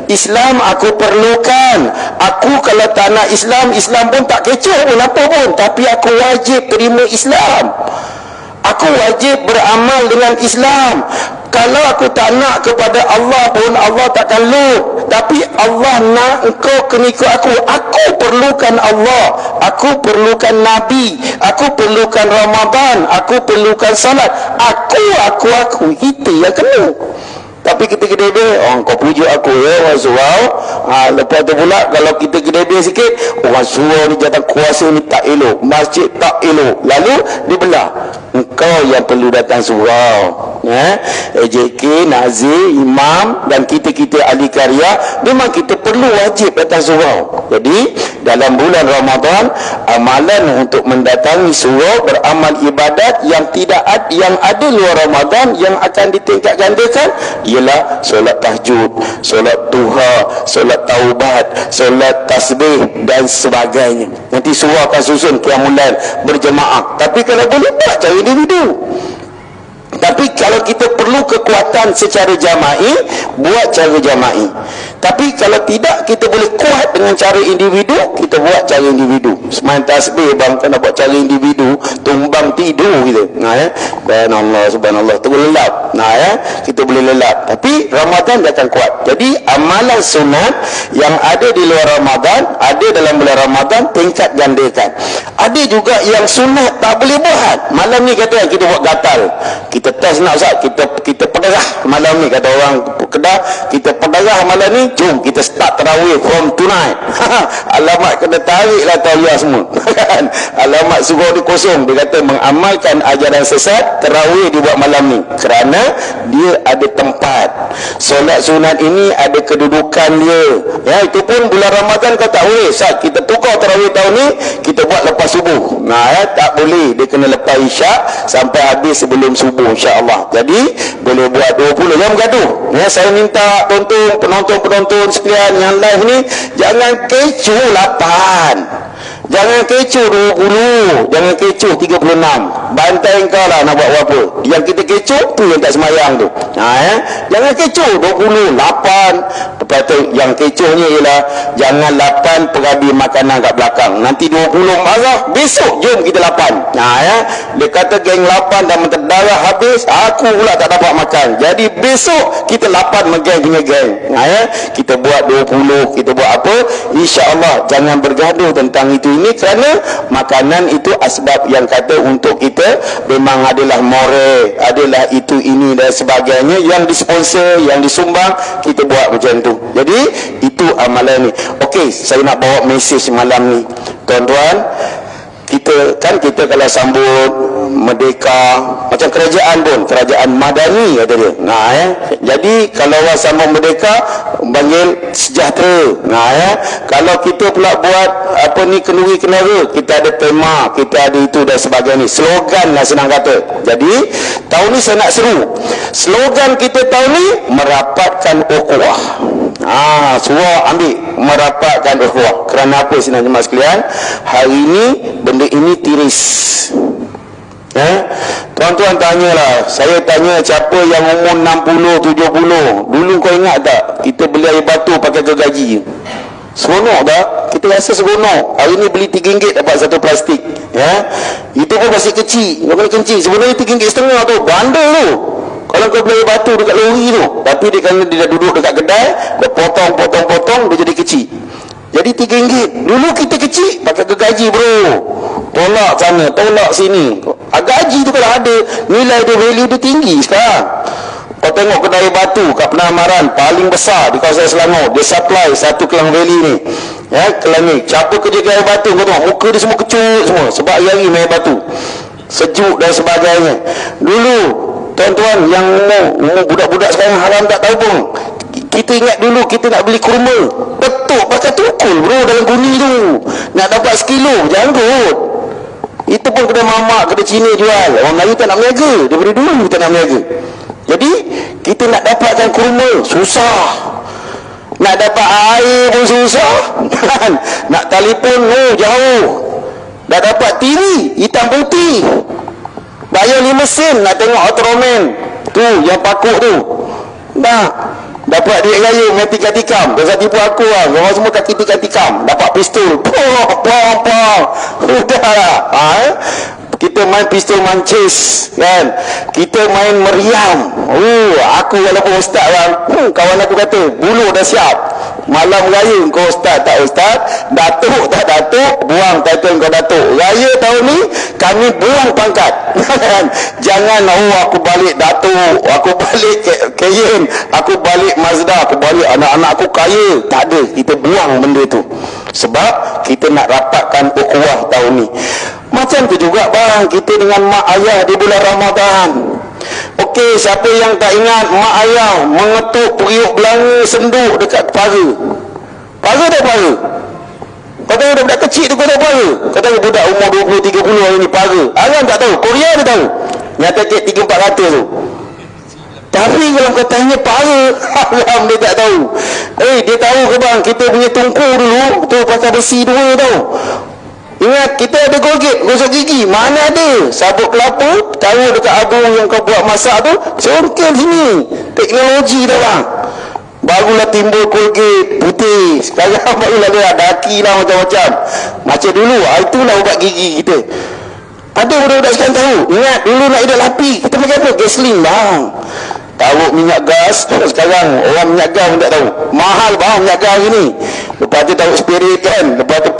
Islam aku perlukan. Aku kalau tak nak Islam, Islam pun tak kecoh pun apa pun, tapi aku wajib terima Islam. Aku wajib beramal dengan Islam. Kalau aku tak nak kepada Allah pun, Allah takkan lut. Tapi Allah nak engkau kena ikut aku. Aku perlukan Allah, aku perlukan Nabi, aku perlukan Ramadan, aku perlukan salat. Aku kita yang kena. Tapi kita gedebe, kau pujuk aku orang surau. Lepas tu pula kalau kita gedebe sikit, orang surau ni jatuh kuasa ni tak elok, masjid tak elok, lalu dibelah. Engkau yang perlu datang surau. AJK, Nazir, Imam dan kita-kita ahli karya, memang kita perlu wajib datang surau. Jadi dalam bulan Ramadan, amalan untuk mendatangi surau, beramal ibadat yang yang ada luar Ramadan yang akan ditingkat gandakan ialah solat tahajud, solat duha, solat taubat, solat tasbih dan sebagainya. Nanti surau akan susun qiyamul lail berjemaah. Tapi kalau boleh buat cara individu. Tapi kalau kita perlu kekuatan secara jama'i, buat cara jama'i. Tapi kalau tidak, kita boleh kuat dengan cara individu, kita buat cara individu. Semain tasbih bang, kena buat cara individu, tumbang tidur kita. Subhanallah, tu boleh lelap. Kita boleh lelap. Tapi Ramadan dia akan kuat. Jadi amalan sunat yang ada di luar Ramadan, ada dalam bulan Ramadan, tingkat gandakan. Ada juga yang sunat tak boleh buat. Malam ni kata kita buat gatal. Kita test nak Ustaz, kita pedarah malam ni, kata orang Kedah, kita pedarah malam ni, jom kita start tarawih from tonight. Alamat kena tarik lah tauliah semua. Alamat surau dia kosong. Dia kata mengamalkan ajaran sesat, tarawih dibuat malam ni kerana dia ada tempat. Solat sunat ini ada kedudukan dia. Itu pun bulan Ramadan kau tak boleh Ustaz, kita tukar tarawih tahun ni, kita buat lepas subuh. Tak boleh, dia kena lepas isyak sampai habis sebelum subuh insya-Allah. Jadi boleh buat 20. Jangan bergaduh. Saya minta penonton sekalian yang live ni, jangan kecoh 8. Jangan kecoh 20, jangan kecoh 36. Bantai engkau lah nak buat apa. Yang kita kecoh tu yang tak semayang tu. Jangan kecoh 20, 8. Lepas tu yang kecohnya ialah jangan 8 pergi makanan kat belakang. Nanti 20 marah, besok jom kita 8. Dia kata geng 8 dah menterdarah habis, aku pula tak dapat makan. Jadi besok kita 8 geng punya geng. Kita buat 20, kita buat apa? InsyaAllah jangan bergaduh tentang itu ini, kerana makanan itu asbab yang kata untuk kita memang adalah moral, adalah itu ini dan sebagainya yang disponsor, yang disumbang, kita buat macam tu. Jadi itu amalan ni. Okey, saya nak bawa mesej malam ni, tuan-tuan. Kita kalau sambut merdeka, macam kerajaan pun, kerajaan madani kata dia. Jadi kalau orang sambung merdeka panggil sejahtera. Kalau kita pula buat kenduri kenara, kita ada tema, kita ada itu dan sebagainya. Slogan lah senang kata. Jadi tahun ni saya nak seru. Slogan kita tahun ni merapatkan ukhuwah. Surah ambil merapatkan ukhuwah. Kerana apa senang jemaah sekalian? Hari ini benda ini tiris. Tuan-tuan tanyalah, saya tanya siapa yang umur 60, 70, dulu kau ingat tak kita beli air batu pakai gergaji? Seronok tak? Kita rasa seronok. Hari ni beli RM3 dapat satu plastik. Itu pun masih kecil. Kau boleh kencing. Sebenarnya RM3.50 tu bandar tu. Kalau kau beli air batu dekat lori tu, tapi dia kerana dia dah duduk dekat kedai, dia potong, dia jadi kecil. Jadi RM3. Dulu kita kecil pakai gergaji bro. Tolak sana, tolak sini. Gaji tu kalau ada, nilai dia, value dia tinggi sekarang. Kau tengok kedai batu kat Penamaran paling besar di kawasan Selangor, dia supply satu Kelang Valley ni. Kelang ni. Siapa kerja kedai batu kau tengok muka dia semua kecut semua sebab hari main batu. Sejuk dan sebagainya. Dulu tuan-tuan yang umur budak-budak sekarang haram tak tahu pun. Kita ingat dulu kita nak beli kurma, betul pakai tukul bro dalam guni tu. Nak dapat sekilo janggut. Itu pun kedai mamak, kedai Cina jual. Orang Melayu tak nak berniaga. Daripada dulu tak nak berniaga. Jadi kita nak dapatkan kurma susah. Nak dapat air pun susah. Nak telefon jauh. Dah dapat TV hitam putih. Bayar 5 sen nak tengok Ultraman tu yang pakuk tu. Dapat duit raya main tikam-tikam. Jangan tipu aku lah. Orang semua kaki tikam-tikam. Dapat pistol. Udahlah. Kita main pistol mancis kan. Kita main meriam. Aku walaupun ustaz bang, kawan aku kata bulu dah siap. Malam raya kau ustaz tak ustaz, datuk tak datuk, buang title kau datuk. Raya tahun ni kami buang pangkat. Jangan aku balik datuk, aku balik Cayenne, aku balik Mazda, aku balik anak-anak aku kaya. Tak ada, kita buang benda tu. Sebab kita nak rapatkan ukhuwah tahun ni. Macam tu juga bang, kita dengan mak ayah di bulan Ramadan. Okey, siapa yang tak ingat mak ayah mengetuk periuk belanga senduk dekat paha? Paha tak paha? Kau tahu budak kecil tu kau tahu paha? Kau tahu budak umur 20-30 hari ni paha? Arang tak tahu, Korea dia tahu. Nyata kek 3-400 tu. Tapi kalau kau tanya paha, Alam dia tak tahu. Dia tahu ke bang, kita punya tungku dulu tu pakai besi 2 tau. Ingat kita ada Colgate, gosok gigi, mana ada? Sabuk kelapa, taruh dekat agung yang kau buat masak tu, congkel sini. Teknologi dah bang. Barulah timbul Colgate putih. Sekarang barulah dia daki lah macam-macam. Macam dulu, itulah ubat gigi kita. Ada budak-budak sekarang tahu. Ingat dulu nak hidup lapi, kita pakai apa? Gasoline bang. Taruh minyak gas. Sekarang orang minyak gas pun tak tahu. Mahal bang minyak gas ni. Lepas tu taruh spirit kan. Lepas tu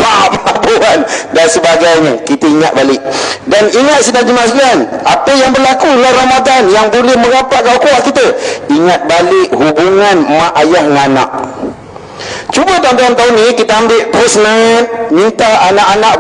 kan dan sebagainya. Kita ingat balik. Dan ingat sedang jemaah sekalian, apa yang berlaku dalam Ramadan yang boleh merapatkan ukhuwah kita. Ingat balik hubungan mak ayah dengan anak. Cuba tuan-tuan tahun ni kita ambil postman, minta anak-anak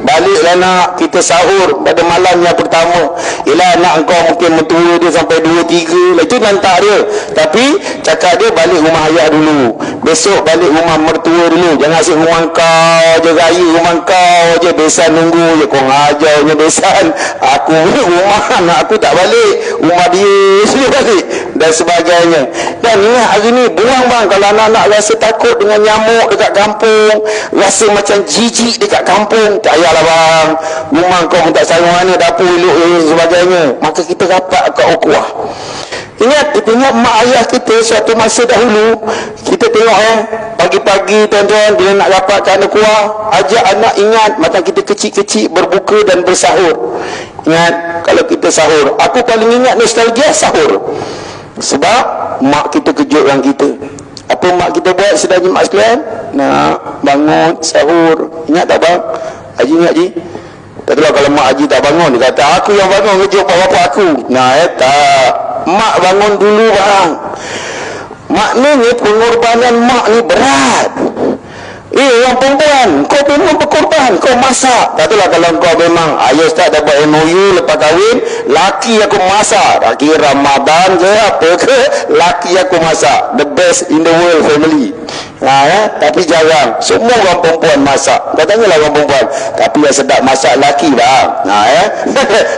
baliklah nak kita sahur pada malam yang pertama. Ialah anak kau mungkin mentua dia sampai 2-3 lah, itu nantak dia. Tapi cakap dia balik rumah ayah dulu, besok balik rumah mertua dulu. Jangan asyik rumah kau je, raya rumah kau je, besan nunggu je. Kau ngajarnya besan, aku rumah anak aku tak balik, rumah dia sini balik dan sebagainya. Dan ingat hari ni buang bang, kalau anak-anak rasa takut dengan nyamuk dekat kampung, rasa macam jijik dekat kampung, tak payahlah bang, rumah kau pun tak sayang mana, dapur elok dan sebagainya. Maka kita rapat kat ukhuwah. Ingat, kita ingat mak ayah kita suatu masa dahulu, kita tengok pagi-pagi tuan-tuan bila nak rapatkan ukhuwah, ajak anak ingat macam kita kecil-kecil berbuka dan bersahur. Ingat kalau kita sahur, aku paling ingat nostalgia sahur. Sebab mak kita kejutkan kita. Apa mak kita buat sedang jemaah sekalian? Nak bangun sahur. Ingat tak bang? Haji ingat Haji? Tak tahu kalau mak Haji tak bangun, dia kata aku yang bangun kejut bapak aku. Tak. Mak bangun dulu bang. Maknanya pengorbanan mak ni berat. Orang perempuan, kau memang berkorban, kau masak. Tak itulah kalau kau memang, ayah ustaz dapat MOU lepas kahwin, laki aku masak. Tak kira Ramadan je apa ke, laki aku masak. The best in the world family. Tapi jarang. Semua orang perempuan masak. Kau tanyalah orang perempuan, tapi yang sedap masak laki bang.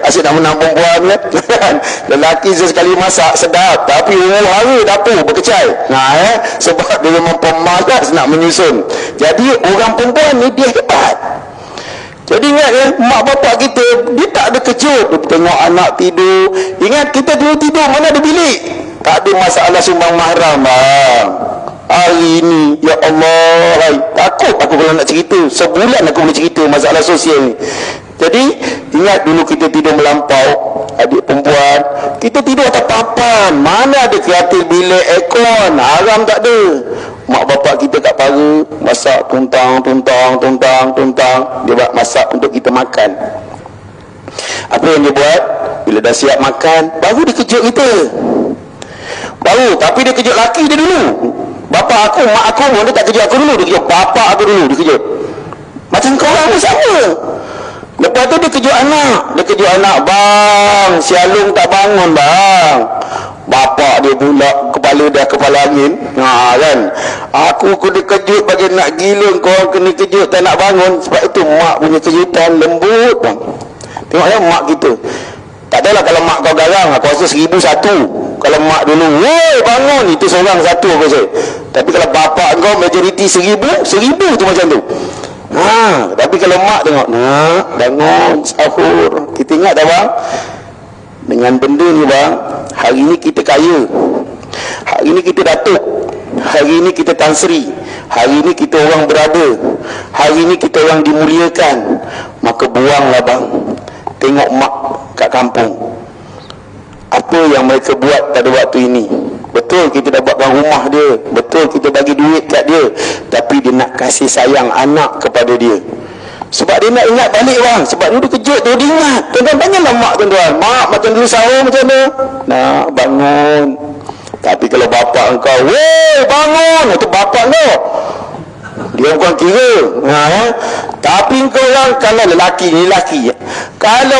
Asyik nak menang perempuan kan. Lelaki sesekali masak sedap, tapi hari dapur berkecai. Sebab dia memang pemalas nak menyusun. Jadi orang perempuan ni dia hebat. Jadi ingat ya, mak bapak kita dia tak ada kejut. Dia tengok anak tidur. Ingat kita dulu tidur mana ada bilik. Tak ada masalah sumbang mahram bang. Hari ini ya Allah, takut aku kalau nak cerita. Sebulan aku boleh cerita masalah sosial ni. Jadi ingat dulu kita tidur melampau, adik perempuan, kita tidur atas papan. Mana ada kreatif bilik, aircon, haram tak ada. Mak bapak kita kat para masak tuntang. Dia buat masak untuk kita makan. Apa yang dia buat? Bila dah siap makan, baru dia kejut kita. Baru, tapi dia kejut laki dia dulu. Bapa aku, mak aku, dia tak kejut aku dulu. Dia kejut bapak aku dulu, dia kejut. Macam kau orang pun sama. Lepas tu dia kejut anak. Bang, si Alung tak bangun bang. Bapak dia pula kepala dah kepala angin. Kan. Aku kena kejut bagi nak gila. Kau kena kejut tak nak bangun. Sebab itu mak punya kejutan lembut bang. Tengoklah mak kita. Tak adalah kalau mak kau garang, aku rasa 1001. Kalau mak dulu, woi bangun, itu seorang satu aku rasa. Tapi kalau bapak kau majoriti 1000 tu macam tu. Tapi kalau mak tengok, nak bangun sahur. Kita ingat tak bang? Dengan benda ni bang, hari ni kita kaya, hari ni kita datuk, hari ni kita Tan Sri, hari ni kita orang berada, hari ni kita orang dimuliakan. Maka buanglah bang, tengok mak kat kampung, apa yang mereka buat pada waktu ini. Betul kita dah buatkan rumah dia, betul kita bagi duit kat dia, tapi dia nak kasih sayang anak kepada dia. Sebab dia nak ingat balik bang. Sebab dulu kejut tu dia ingat. Tuan-tuan tanyalah mak tuan-tuan, mak macam dulu sahur macam mana? Nak bangun. Tapi kalau bapak engkau, weh bangun, itu bapak kau, dia bukan kira. Tapi kau orang, kalau lelaki ni lelaki, kalau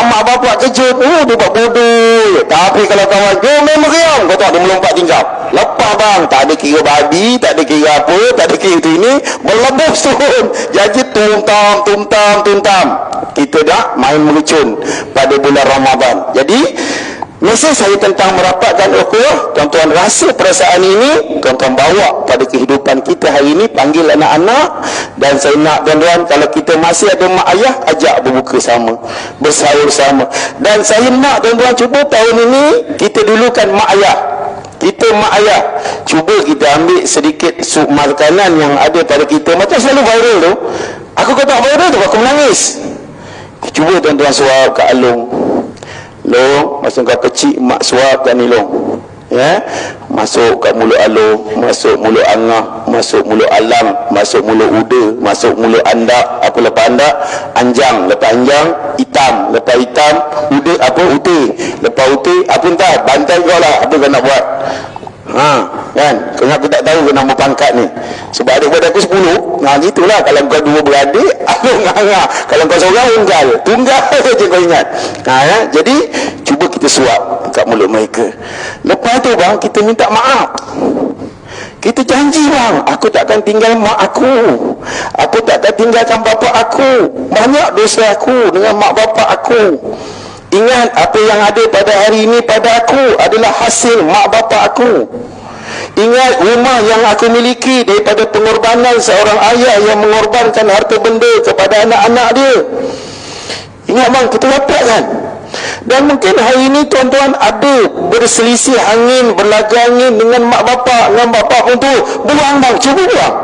mak bapak kejut, dia buat bodoh. Tapi kalau kawan, dia memang riam, kau tahu dia melompat tingkap. Lepas bang, tak ada kira babi, tak ada kira apa, tak ada kira itu ini, melebus turun. Jadi tuntam. Kita dah main mericun pada bulan Ramadan. Jadi mesej saya tentang merapatkan ukhuwah, tuan-tuan rasa perasaan ini, tuan-tuan bawa pada kehidupan kita hari ini, panggil anak-anak. Dan saya nak tuan-tuan, kalau kita masih ada mak ayah, ajak berbuka sama, bersahur sama. Dan saya nak tuan-tuan cuba tahun ini, kita dulukan mak ayah. Kita mak ayah, cuba kita ambil sedikit sup makanan yang ada pada kita. Macam selalu viral tu, aku kata viral tu, aku menangis. Cuba tuan-tuan suap kat Alung. Long, masa kau kecil, mak suap kat ni Long. Masuk kat mulut Alung, masuk mulut Angah, masuk mulut Alam, masuk mulut Uda, masuk mulut Andak. Apa lepas Andak? Anjang. Lepas Anjang, hitam. Lepas hitam, Uda apa? Uti. Lepas uti, apa entah, bantai kau lah. Apa kau nak buat? Kan? Kenapa aku tak tahu nama pangkat ni? Sebab adik-adik aku 10. Gitulah. Kalau kau dua beradik, Alung Angah. Kalau kau seorang, tunggal saja kau ingat. Jadi cuba kita suap kat mulut mereka. Lepas tu bang, kita minta maaf. Kita janji bang, aku takkan tinggal mak aku, aku takkan tinggalkan bapa aku. Banyak dosa aku dengan mak bapa aku. Ingat, apa yang ada pada hari ini pada aku adalah hasil mak bapa aku. Ingat, rumah yang aku miliki daripada pengorbanan seorang ayah yang mengorbankan harta benda kepada anak-anak dia. Ingat bang, kita rapatkan. Dan mungkin hari ini tuan-tuan ada berselisih angin, berlaga angin dengan mak bapak, dengan bapak pun tu. Buang bang, cuba buang.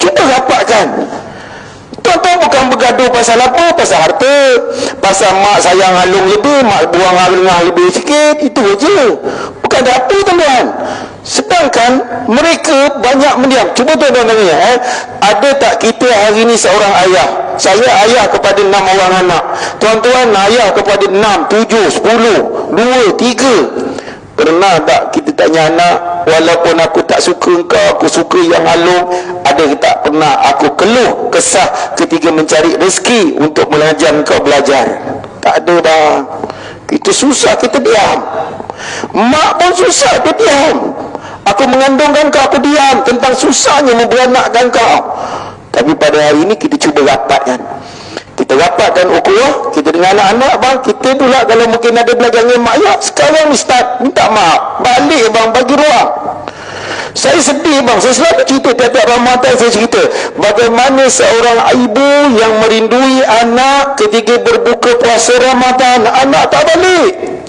Cuba rapatkan. Tuan-tuan bukan bergaduh pasal apa? Pasal harta, pasal mak sayang Alung lebih, mak buang Alung lebih sikit. Itu je. Bukan ada apa tuan-tuan. Sedangkan mereka banyak mendiam. Cuba tuan-tuan tanya, ada tak kita hari ini seorang ayah? Saya ayah kepada 6 orang anak. Tuan-tuan ayah kepada 6, 7, 10, 2, 3. Pernah tak kita tanya anak, walaupun aku tak suka engkau, aku suka yang halum, ada ke tak pernah aku keluh kesah ketika mencari rezeki untuk mengajar engkau belajar? Tak ada bang. Kita susah, kita diam. Mak pun susah, dia diam. Aku mengandungkan kau, aku diam tentang susahnya memberanakkan kau. Tapi pada hari ini kita cuba rapatkan. Kita rapatkan ukhuwah kita dengan anak-anak bang. Kita pula kalau mungkin ada belajar dengan mak ayah, sekarang ustaz minta maaf, balik bang, bagi ruang. Saya sedih bang, saya selalu cerita tiap-tiap Ramadan, saya cerita bagaimana seorang ibu yang merindui anak ketika berbuka puasa Ramadan, anak tak balik.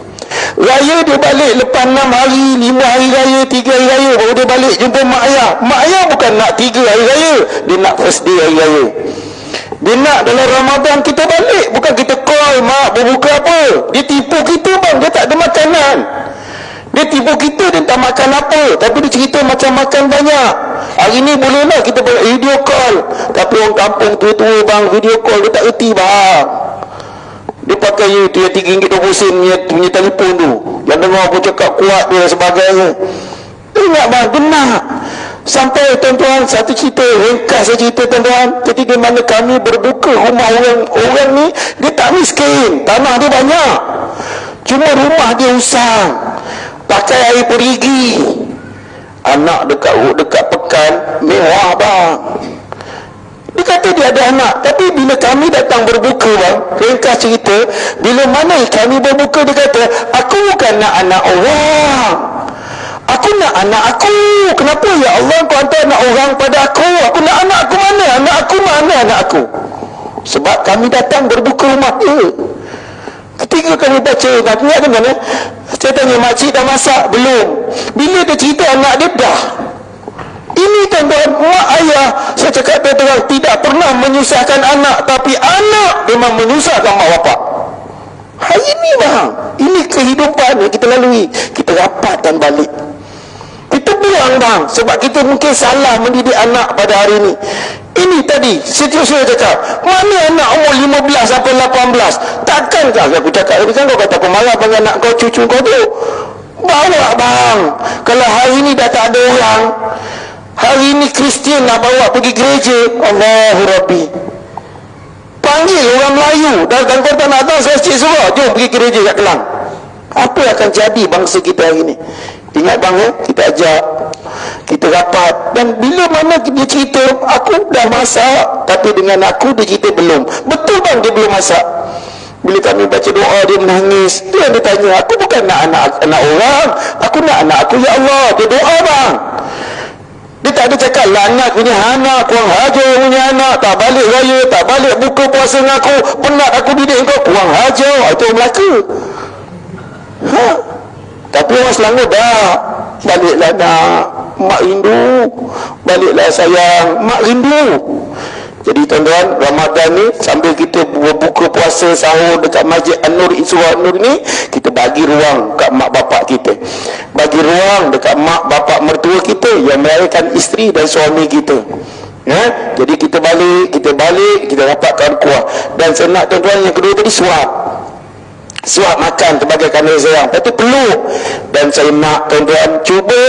Raya dia balik lepas 6 hari, 5 hari raya, 3 hari raya, baru dia balik jumpa mak ayah. Mak ayah bukan nak 3 hari raya, dia nak first day hari raya. Dia nak dalam Ramadan kita balik, bukan kita call mak berbuka apa. Dia tipu kita bang, dia tak ada makanan. Dia tipu kita, dia tak makan apa, tapi dia cerita macam makan banyak. Hari ni bolehlah kita video call, tapi orang kampung tua-tua bang, video call dia tak reti bang. Dia pakai tu yang RM3.20 punya telefon tu, yang dengar aku cakap kuat dia dan sebagainya. Ingat bang, benar. Sampai tuan-tuan, satu cerita ringkas saya cerita tuan-tuan, ketika mana kami berbuka rumah orang ni, dia tak miskin, tanah dia banyak, cuma rumah dia usang, pakai air perigi. Anak dekat pekan mewah bang. Dia kata dia ada anak, tapi bila kami datang berbuka bang, ringkas cerita, bila mana kami berbuka, dia kata aku bukan nak anak orang, aku nak anak aku. Kenapa ya Allah kau hantar anak orang pada aku? Aku nak anak aku mana? Anak aku mana anak aku? Sebab kami datang berbuka rumah dia. Ketika kami baca Nabi ada mana? Saya tanya, makcik dah masak? Belum. Bila dia cerita anak dia dah. Ini tuan-tuan, mak ayah, saya cakap terang, tidak pernah menyusahkan anak, tapi anak memang menyusahkan mak bapak. Hari ini bang, ini kehidupan yang kita lalui. Kita rapatkan balik, kita buang bang, sebab kita mungkin salah mendidik anak pada hari ini. Ini tadi saya cakap, mana anak umur 15 sampai 18? Takkan aku cakap tadi kan, kau kata aku marah dengan anak kau, cucu kau tu. Bawa bang. Kalau hari ini dah tak ada orang, hari ini Kristian nak bawa pergi gereja, Allahu Rabbi, panggil orang Melayu dan kau tak nak tahu, saya cik suruh, jom pergi gereja kat Kelang. Apa akan jadi bangsa kita hari ini? Ingat bang ya, kita ajak, kita rapat. Dan bila mana dia cerita, aku dah masak, tapi dengan aku dia cerita belum. Betul bang, dia belum masak. Bila kami baca doa, dia menangis. Dia tanya, aku bukan nak anak orang, aku nak anak aku ya Allah. Dia doa bang. Dia tak ada cakap lanat punya anak, kurang hajar punya anak, tak balik raya, tak balik buka puasa dengan aku, penat aku didik kau, kurang hajar. Itu orang Melaka. Tapi orang Selangor dah, baliklah nak, mak rindu, baliklah sayang, mak rindu. Jadi tuan-tuan, Ramadan ni sambil kita berbuka puasa sahur dekat Masjid An-Nur, Surah An-Nur ni, kita bagi ruang kat mak bapak kita, bagi ruang dekat mak bapak mertua kita yang melahirkan isteri dan suami kita. Jadi kita balik, kita dapatkan kuah. Dan saya nak tuan-tuan, yang kedua tadi suap makan sebagai kasih sayang, lepas tu peluk. Dan saya nak tuan-tuan cuba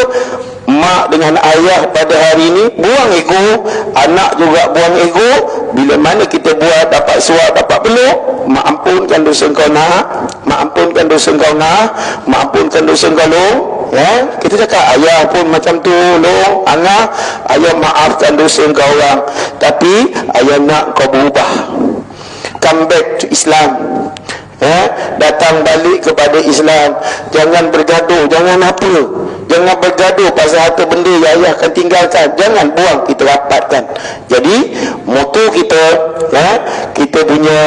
mak dengan ayah pada hari ini buang ego, anak juga buang ego. Bila mana kita buat, dapat suap, dapat peluk, mak ampunkan dosa kau nak, mak ampunkan dosa kau nak, mak ampunkan dosa kau long. Kita cakap ayah pun macam tu long, angah, ayah maafkan dosa kau orang, tapi ayah nak kau berubah, come back to Islam. Datang balik kepada Islam. Jangan bergaduh, jangan bergaduh pasal harta benda yang ayah akan tinggalkan. Jangan buang, kita rapatkan. Jadi moto kita, kita punya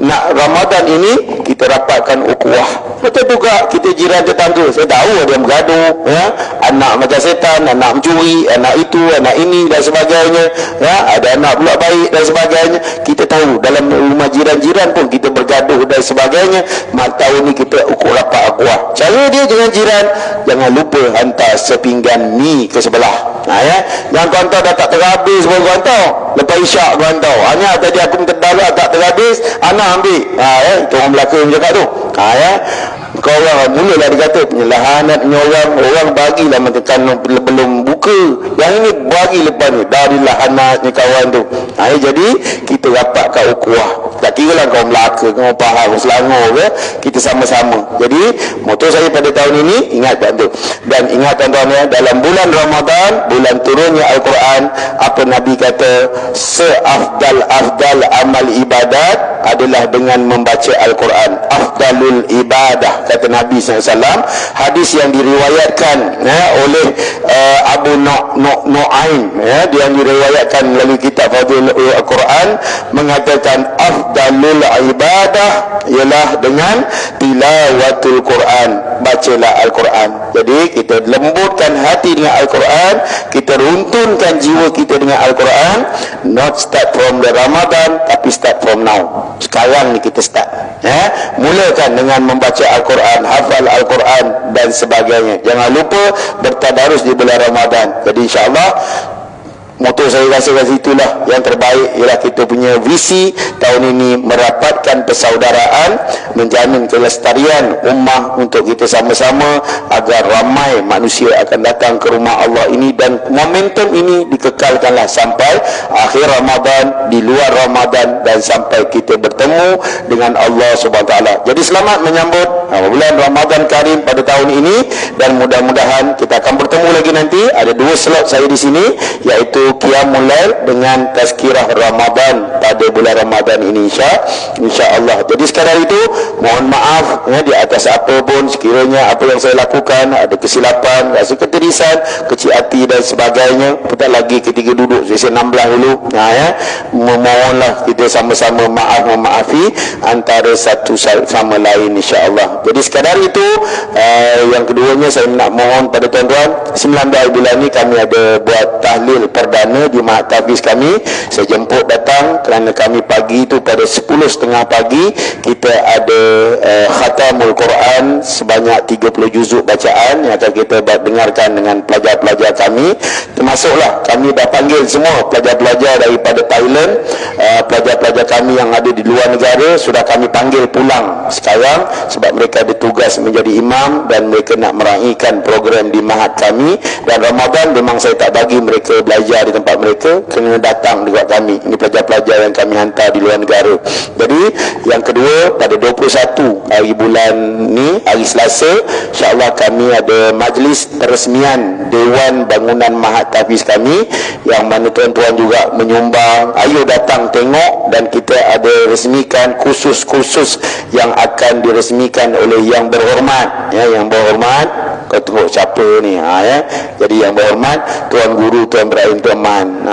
nak Ramadan ini, kita rapatkan ukhuwah. Betul juga kita jiran tetangga, saya tahu ada yang bergaduh, anak macam setan, anak mencuri, anak itu, anak ini dan sebagainya, ada anak pula baik dan sebagainya. Kita tahu dalam rumah jiran-jiran pun kita bergaduh dan sebagainya. Mak tahun ni kita ukur rapat ukhuwah. Cara dia dengan jiran, jangan lupa hantar sepinggan mi ke sebelah. Yang kau hantar dah tak terhabis pun kau hantar, lepas isyak kau hantar. Hanya tadi aku minta darah tak terhabis, anak ambil. Itu orang Melaka yang cakap tu. Kau orang mulalah dia kata penyalahan orang bagilah makan belum buka. Yang ini bagi lepas ni dari lahanatnya kawan tu. Jadi kita rapat kat ukuah. Tak kira lah kau Melaka, kau Pahang, kau Selangor ke, kita sama-sama. Jadi moto saya pada tahun ini, ingat tu. Dan ingat tuan-tuan ya, dalam bulan Ramadan, bulan turunnya Al-Quran, apa Nabi kata, seafdal amal ibadat adalah dengan membaca Al-Quran. Afdalul ibadah, kata Nabi SAW. Hadis yang diriwayatkan oleh Abu Nu'aim, dia yang diriwayatkan melalui kitab Fadhil Al-Quran, mengatakan afdalul ibadah ialah dengan tilawatul Quran, bacalah Al-Quran. Jadi kita lembutkan hati dengan Al-Quran, kita runtunkan jiwa kita dengan Al-Quran. Not start from the Ramadan, tapi start from now. Sekarang ni kita start. Mulakan dengan membaca Al-Quran, hafal Al-Quran dan sebagainya. Jangan lupa bertadarus di bulan Ramadan. Jadi insya-Allah moto saya rasa kat situlah yang terbaik ialah kita punya visi tahun ini merapatkan persaudaraan, menjamin kelestarian ummah untuk kita sama-sama agar ramai manusia akan datang ke rumah Allah ini, dan momentum ini dikekalkanlah sampai akhir Ramadan, di luar Ramadan, dan sampai kita bertemu dengan Allah Subhanahu Taala. Jadi selamat menyambut bulan Ramadan Karim pada tahun ini, dan mudah-mudahan kita akan bertemu lagi nanti. Ada 2 slot saya di sini, iaitu Qiyamul Lail dengan Tazkirah Ramadan pada bulan Ramadan ini insya-Allah. Jadi sekadar itu, mohon maaf di atas apa pun sekiranya apa yang saya lakukan ada kesilapan, rasa keterisan, kecil hati dan sebagainya. Petak lagi ketika duduk sesi 16 dulu. Memohonlah kita sama-sama memaafi antara satu sama lain insya-Allah. Jadi sekadar itu. Yang keduanya saya nak mohon pada tuan-tuan, 19 bulan ni kami ada buat tahlil perdana di Mahat Tafiz kami. Saya jemput datang kerana kami pagi tu pada 10.30 pagi kita ada khatamul Quran sebanyak 30 juzuk bacaan yang akan kita dengarkan dengan pelajar-pelajar kami. Termasuklah kami dah panggil semua pelajar-pelajar daripada Thailand, pelajar-pelajar kami yang ada di luar negara sudah kami panggil pulang sekarang sebab mereka ada tugas menjadi imam dan mereka nak meraihkan program di Mahat kami. Dan Ramadan memang saya tak bagi mereka belajar di tempat mereka, kena datang dekat kami. Ini pelajar-pelajar yang kami hantar di luar negara. Jadi yang kedua, pada 21 hari bulan ni, hari Selasa, insya-Allah kami ada majlis peresmian Dewan Bangunan Mahat Tafiz kami, yang mana tuan-tuan juga menyumbang. Ayo datang tengok, dan kita ada resmikan kursus-kursus yang akan diresmikan oleh yang berhormat, yang berhormat. Kau tengok siapa ni, Jadi yang berhormat Tuan Guru Tuan Ibrahim Tuan Man,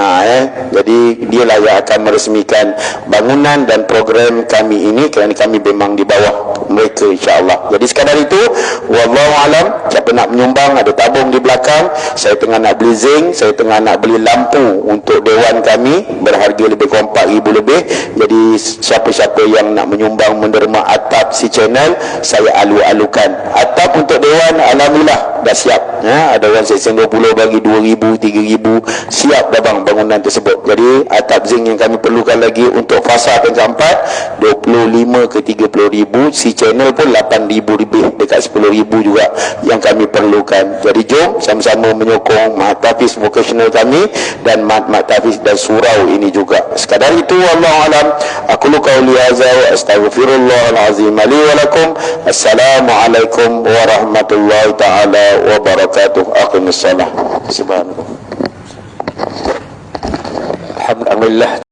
Jadi dialah yang akan meresmikan bangunan dan program kami ini, kerana kami memang di bawah mereka insya-Allah. Jadi sekadar itu, wallahu alam. Siapa nak menyumbang, ada tabung di belakang. Saya tengah nak beli zinc, saya tengah nak beli lampu untuk dewan kami berharga lebih kurang 4,000 lebih. Jadi siapa-siapa yang nak menyumbang menderma atap si channel, saya alu-alukan. Atap untuk dewan alhamdulillah dah siap. Ada orang sesen 20 bagi 2,000, 3,000, siap dah bang bangunan tersebut. Jadi atap zinc yang kami perlukan lagi untuk fasad yang keempat 25 ke 30,000, si channel pun 8,000 lebih, dekat 10,000 juga yang kami perlukan. Jadi jom sama-sama menyokong Mahat Tafiz vocational kami dan Mahat Tafiz dan surau ini juga. Sekadar itu, wallahu alam. Aku qauli hadza wa astaghfirullahal azim li wa lakum. Assalamualaikum warahmatullahi taala wabarakatuh. Aqimissalah. Subhanallah.
Alhamdulillah.